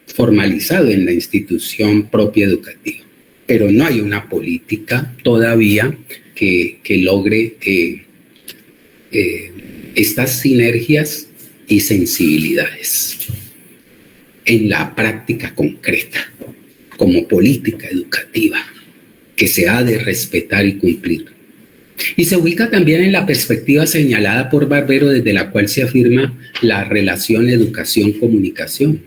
formalizado en la institución propia educativa. Pero no hay una política todavía que logre estas sinergias y sensibilidades en la práctica concreta, como política educativa, que se ha de respetar y cumplir. Y se ubica también en la perspectiva señalada por Barbero, desde la cual se afirma la relación educación-comunicación.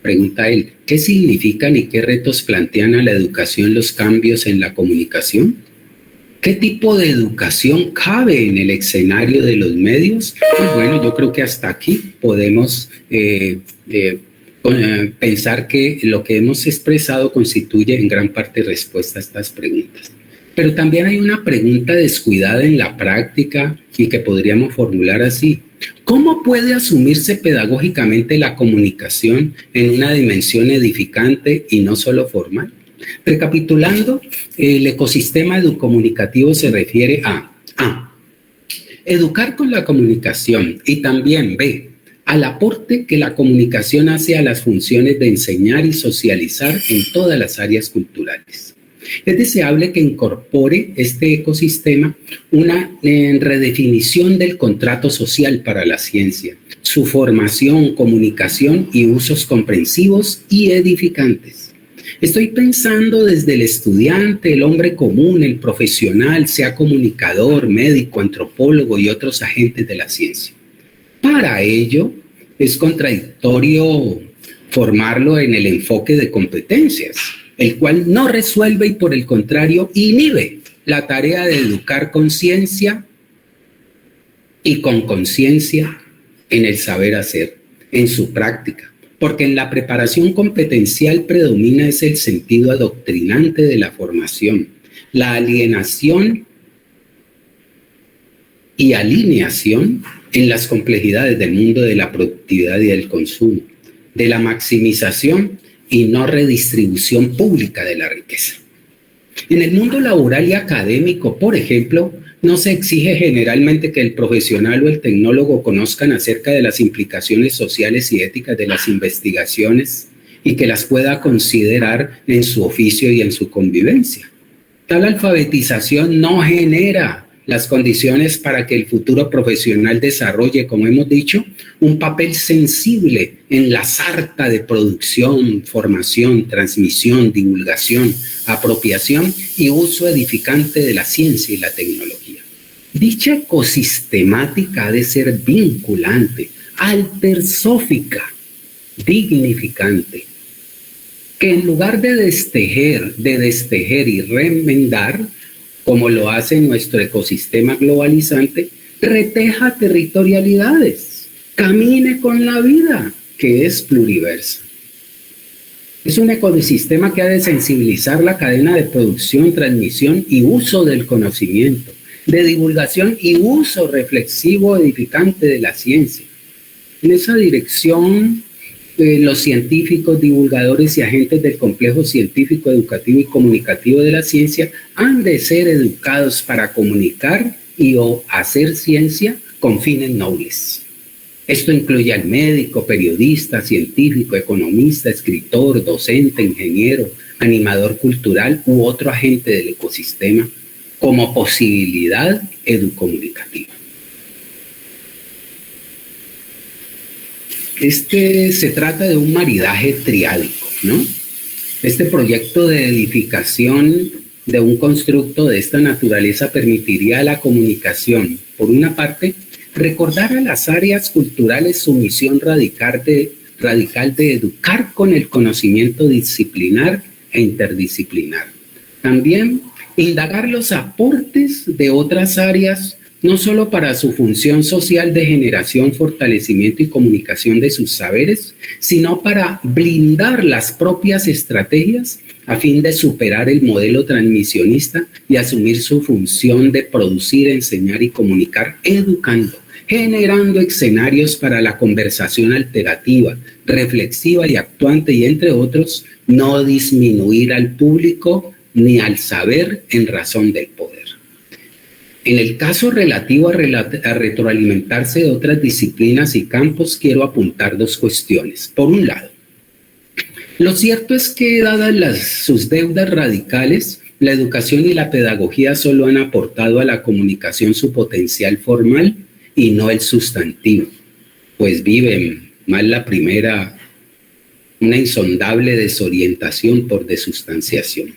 Pregunta él, ¿qué significan y qué retos plantean a la educación los cambios en la comunicación? ¿Qué tipo de educación cabe en el escenario de los medios? Pues bueno, yo creo que hasta aquí podemos pensar que lo que hemos expresado constituye en gran parte respuesta a estas preguntas. Pero también hay una pregunta descuidada en la práctica y que podríamos formular así. ¿Cómo puede asumirse pedagógicamente la comunicación en una dimensión edificante y no solo formal? Recapitulando, el ecosistema educomunicativo se refiere a educar con la comunicación y también B, al aporte que la comunicación hace a las funciones de enseñar y socializar en todas las áreas culturales. Es deseable que incorpore este ecosistema una redefinición del contrato social para la ciencia, su formación, comunicación y usos comprensivos y edificantes. Estoy pensando desde el estudiante, el hombre común, el profesional, sea comunicador, médico, antropólogo y otros agentes de la ciencia. Para ello, es contradictorio formarlo en el enfoque de competencias, el cual no resuelve y por el contrario inhibe la tarea de educar con ciencia y con conciencia en el saber hacer, en su práctica. Porque en la preparación competencial predomina es el sentido adoctrinante de la formación, la alienación y alineación en las complejidades del mundo de la productividad y del consumo, de la maximización y no redistribución pública de la riqueza. En el mundo laboral y académico, por ejemplo, no se exige generalmente que el profesional o el tecnólogo conozcan acerca de las implicaciones sociales y éticas de las investigaciones y que las pueda considerar en su oficio y en su convivencia. Tal alfabetización no genera las condiciones para que el futuro profesional desarrolle, como hemos dicho, un papel sensible en la sarta de producción, formación, transmisión, divulgación, apropiación y uso edificante de la ciencia y la tecnología. Dicha ecosistemática ha de ser vinculante, alpersófica, dignificante, que en lugar de destejer y remendar, como lo hace nuestro ecosistema globalizante, reteja territorialidades, camine con la vida, que es pluriversa. Es un ecosistema que ha de sensibilizar la cadena de producción, transmisión y uso del conocimiento, de divulgación y uso reflexivo edificante de la ciencia. En esa dirección, los científicos, divulgadores y agentes del complejo científico, educativo y comunicativo de la ciencia han de ser educados para comunicar y o hacer ciencia con fines nobles. Esto incluye al médico, periodista, científico, economista, escritor, docente, ingeniero, animador cultural u otro agente del ecosistema como posibilidad educomunicativa. Se trata de un maridaje triádico, ¿no? Este proyecto de edificación de un constructo de esta naturaleza permitiría a la comunicación, por una parte, recordar a las áreas culturales su misión radical de educar con el conocimiento disciplinar e interdisciplinar. También indagar los aportes de otras áreas, no solo para su función social de generación, fortalecimiento y comunicación de sus saberes, sino para blindar las propias estrategias a fin de superar el modelo transmisionista y asumir su función de producir, enseñar y comunicar educando, generando escenarios para la conversación alterativa, reflexiva y actuante y, entre otros, no disminuir al público ni al saber en razón del poder. En el caso relativo a retroalimentarse de otras disciplinas y campos, quiero apuntar dos cuestiones. Por un lado, lo cierto es que, dadas sus deudas radicales, la educación y la pedagogía solo han aportado a la comunicación su potencial formal y no el sustantivo, pues viven mal la primera, una insondable desorientación por desustanciación.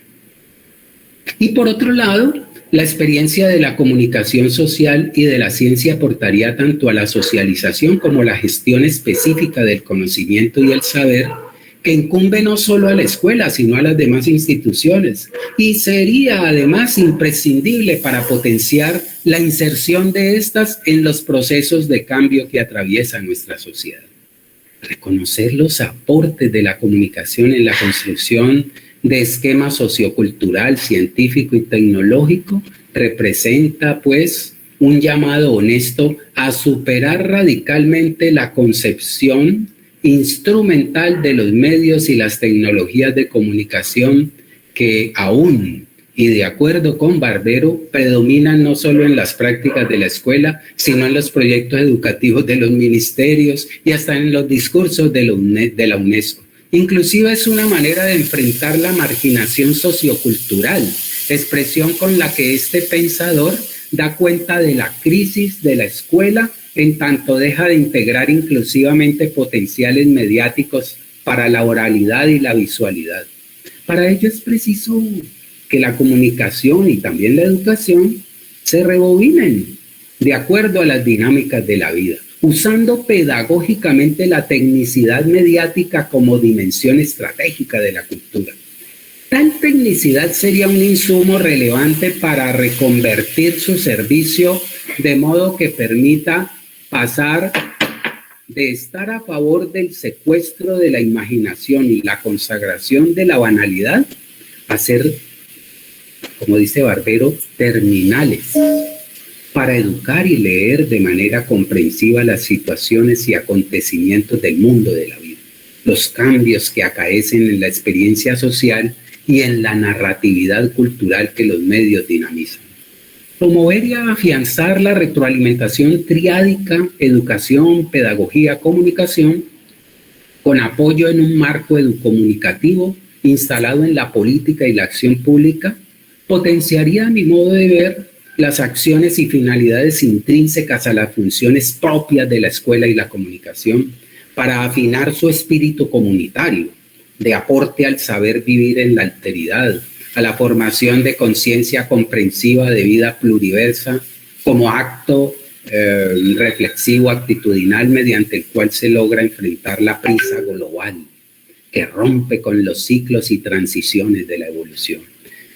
Y por otro lado, la experiencia de la comunicación social y de la ciencia aportaría tanto a la socialización como a la gestión específica del conocimiento y el saber, que incumbe no solo a la escuela, sino a las demás instituciones, y sería además imprescindible para potenciar la inserción de estas en los procesos de cambio que atraviesan nuestra sociedad. Reconocer los aportes de la comunicación en la construcción de esquema sociocultural, científico y tecnológico representa, pues, un llamado honesto a superar radicalmente la concepción instrumental de los medios y las tecnologías de comunicación que aún, y de acuerdo con Barbero, predominan no solo en las prácticas de la escuela, sino en los proyectos educativos de los ministerios y hasta en los discursos de la UNESCO. Inclusive es una manera de enfrentar la marginación sociocultural, expresión con la que este pensador da cuenta de la crisis de la escuela en tanto deja de integrar inclusivamente potenciales mediáticos para la oralidad y la visualidad. Para ello es preciso que la comunicación y también la educación se rebobinen de acuerdo a las dinámicas de la vida, usando pedagógicamente la tecnicidad mediática como dimensión estratégica de la cultura. Tal tecnicidad sería un insumo relevante para reconvertir su servicio de modo que permita pasar de estar a favor del secuestro de la imaginación y la consagración de la banalidad a ser, como dice Barbero, terminales para educar y leer de manera comprensiva las situaciones y acontecimientos del mundo de la vida, los cambios que acaecen en la experiencia social y en la narratividad cultural que los medios dinamizan. Promover y afianzar la retroalimentación triádica, educación, pedagogía, comunicación, con apoyo en un marco educomunicativo instalado en la política y la acción pública, potenciaría, a mi modo de ver, las acciones y finalidades intrínsecas a las funciones propias de la escuela y la comunicación para afinar su espíritu comunitario, de aporte al saber vivir en la alteridad, a la formación de conciencia comprensiva de vida pluriversa como acto reflexivo actitudinal mediante el cual se logra enfrentar la prisa global que rompe con los ciclos y transiciones de la evolución.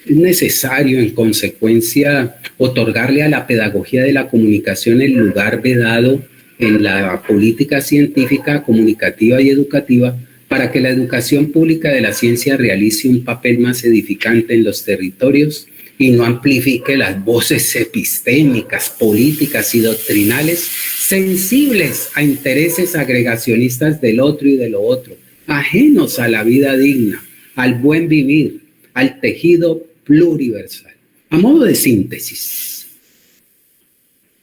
Es necesario, en consecuencia, otorgarle a la pedagogía de la comunicación el lugar vedado en la política científica, comunicativa y educativa para que la educación pública de la ciencia realice un papel más edificante en los territorios y no amplifique las voces epistémicas, políticas y doctrinales sensibles a intereses agregacionistas del otro y de lo otro, ajenos a la vida digna, al buen vivir, al tejido pluriversal. A modo de síntesis,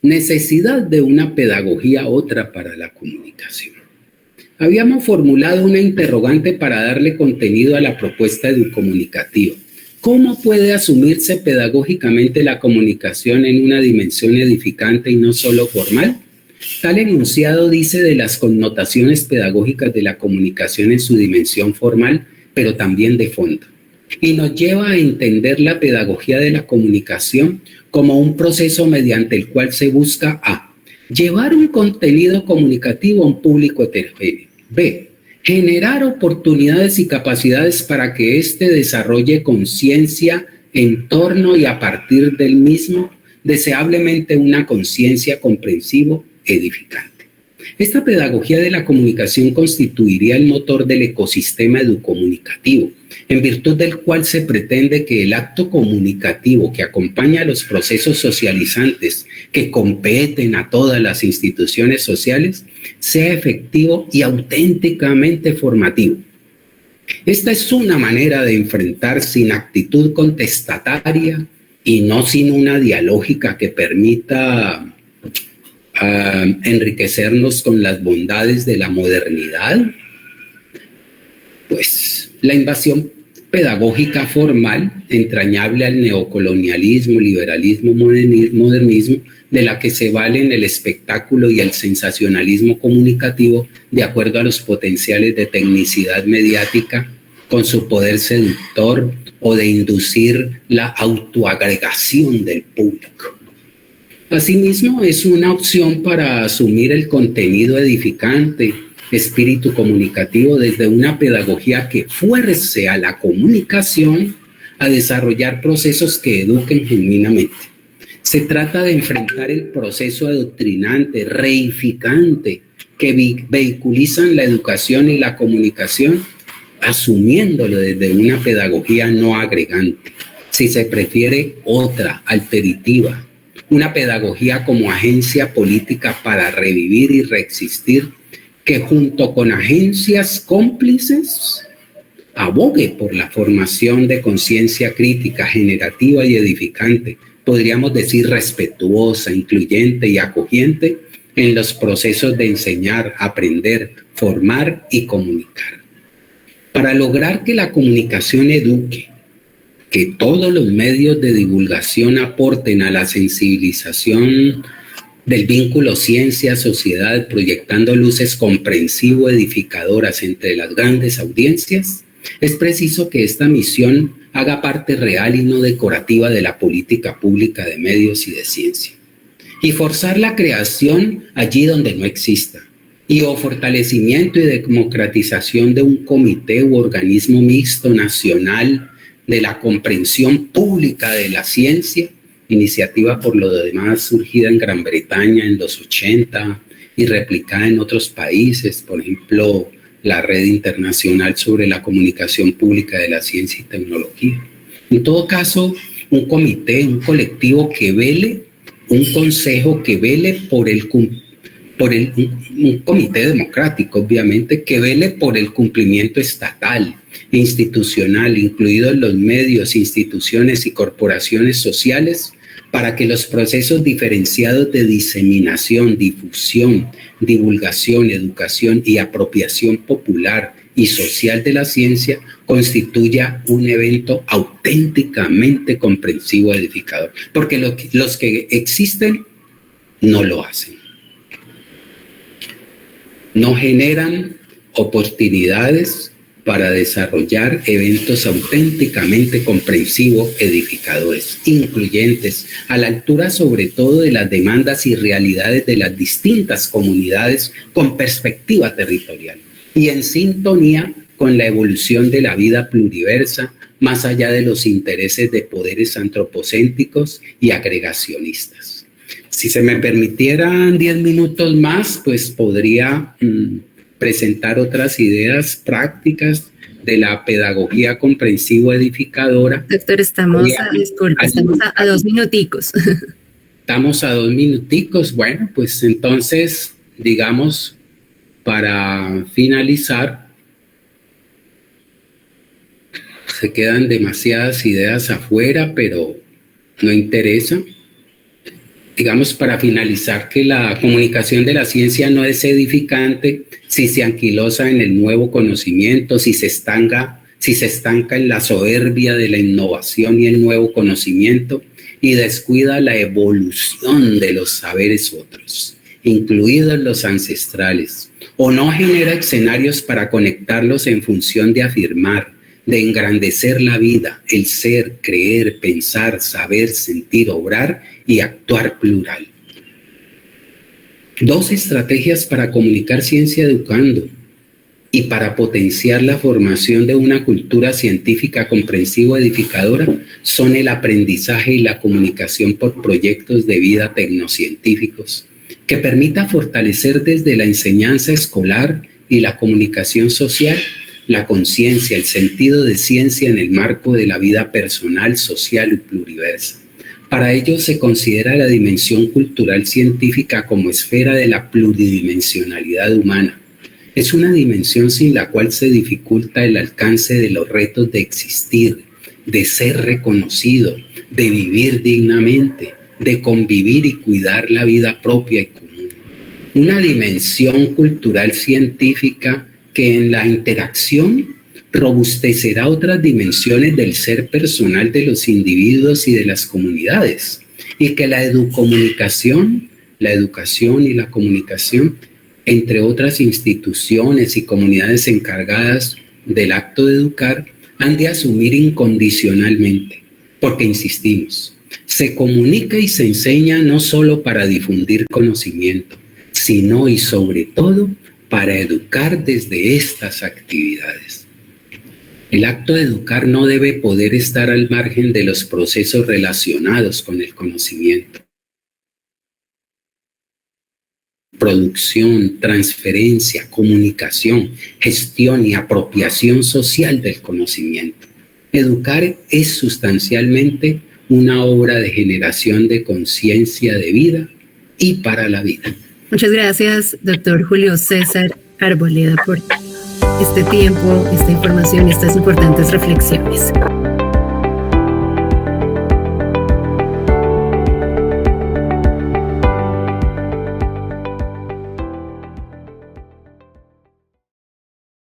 necesidad de una pedagogía otra para la comunicación. habíamos formulado una interrogante para darle contenido a la propuesta educomunicativa. ¿Cómo puede asumirse pedagógicamente la comunicación en una dimensión edificante y no solo formal? Tal enunciado dice de las connotaciones pedagógicas de la comunicación en su dimensión formal, pero también de fondo. Y nos lleva a entender la pedagogía de la comunicación como un proceso mediante el cual se busca a llevar un contenido comunicativo a un público heterogéneo. B. Generar oportunidades y capacidades para que éste desarrolle conciencia en torno y a partir del mismo, deseablemente una conciencia comprensiva, edificante. Esta pedagogía de la comunicación constituiría el motor del ecosistema educomunicativo, en virtud del cual se pretende que el acto comunicativo que acompaña a los procesos socializantes que competen a todas las instituciones sociales sea efectivo y auténticamente formativo. Esta es una manera de enfrentar sin actitud contestataria y no sin una dialógica que permita enriquecernos con las bondades de la modernidad, pues la invasión pedagógica formal, entrañable al neocolonialismo, liberalismo, modernismo, de la que se valen el espectáculo y el sensacionalismo comunicativo de acuerdo a los potenciales de tecnicidad mediática con su poder seductor o de inducir la autoagregación del público. Asimismo, es una opción para asumir el contenido edificante, espíritu comunicativo desde una pedagogía que fuerce a la comunicación a desarrollar procesos que eduquen genuinamente. Se trata de enfrentar el proceso adoctrinante, reificante, que vehiculizan la educación y la comunicación, asumiéndolo desde una pedagogía no agregante. Si se prefiere otra, alteritiva, una pedagogía como agencia política para revivir y reexistir, que junto con agencias cómplices abogue por la formación de conciencia crítica, generativa y edificante, podríamos decir respetuosa, incluyente y acogiente en los procesos de enseñar, aprender, formar y comunicar. Para lograr que la comunicación eduque, que todos los medios de divulgación aporten a la sensibilización del vínculo ciencia-sociedad, proyectando luces comprensivo-edificadoras entre las grandes audiencias, es preciso que esta misión haga parte real y no decorativa de la política pública de medios y de ciencia. Y forzar la creación allí donde no exista, y o fortalecimiento y democratización de un comité u organismo mixto nacional de la comprensión pública de la ciencia, iniciativa por lo demás surgida en Gran Bretaña en los 80 y replicada en otros países, por ejemplo, la Red Internacional sobre la Comunicación Pública de la Ciencia y Tecnología. En todo caso, un comité, un colectivo que vele, un consejo que vele un comité democrático, obviamente, que vele por el cumplimiento estatal e institucional, incluidos los medios, instituciones y corporaciones sociales, para que los procesos diferenciados de diseminación, difusión, divulgación, educación y apropiación popular y social de la ciencia constituya un evento auténticamente comprensivo, edificador, porque los que existen no lo hacen. No generan oportunidades para desarrollar eventos auténticamente comprensivos, edificadores, incluyentes, a la altura sobre todo de las demandas y realidades de las distintas comunidades con perspectiva territorial y en sintonía con la evolución de la vida pluriversa, más allá de los intereses de poderes antropocéntricos y agregacionistas. Si se me permitieran 10 minutos más, pues podría presentar otras ideas prácticas de la pedagogía comprensivo edificadora. Doctor, estamos a 2 minuticos. Estamos a 2 minuticos. Bueno, pues entonces, digamos, para finalizar, se quedan demasiadas ideas afuera, pero no interesa. digamos, para finalizar, que la comunicación de la ciencia no es edificante si se anquilosa en el nuevo conocimiento, si se estanca en la soberbia de la innovación y el nuevo conocimiento y descuida la evolución de los saberes otros, incluidos los ancestrales, o no genera escenarios para conectarlos en función de afirmar, de engrandecer la vida, el ser, creer, pensar, saber, sentir, obrar y actuar plural. 2 estrategias para comunicar ciencia educando y para potenciar la formación de una cultura científica comprensiva edificadora son el aprendizaje y la comunicación por proyectos de vida tecnocientíficos, que permita fortalecer desde la enseñanza escolar y la comunicación social la conciencia, el sentido de ciencia en el marco de la vida personal, social y pluriversa. Para ello se considera la dimensión cultural científica como esfera de la pluridimensionalidad humana. Es una dimensión sin la cual se dificulta el alcance de los retos de existir, de ser reconocido, de vivir dignamente, de convivir y cuidar la vida propia y común. Una dimensión cultural científica que en la interacción robustecerá otras dimensiones del ser personal de los individuos y de las comunidades, y que la educación y la comunicación, entre otras instituciones y comunidades encargadas del acto de educar, han de asumir incondicionalmente, porque insistimos, se comunica y se enseña no solo para difundir conocimiento, sino y sobre todo para educar desde estas actividades. El acto de educar no debe poder estar al margen de los procesos relacionados con el conocimiento. Producción, transferencia, comunicación, gestión y apropiación social del conocimiento. Educar es sustancialmente una obra de generación de conciencia de vida y para la vida. Muchas gracias, doctor Julio César Arboleda, por este tiempo, esta información y estas importantes reflexiones.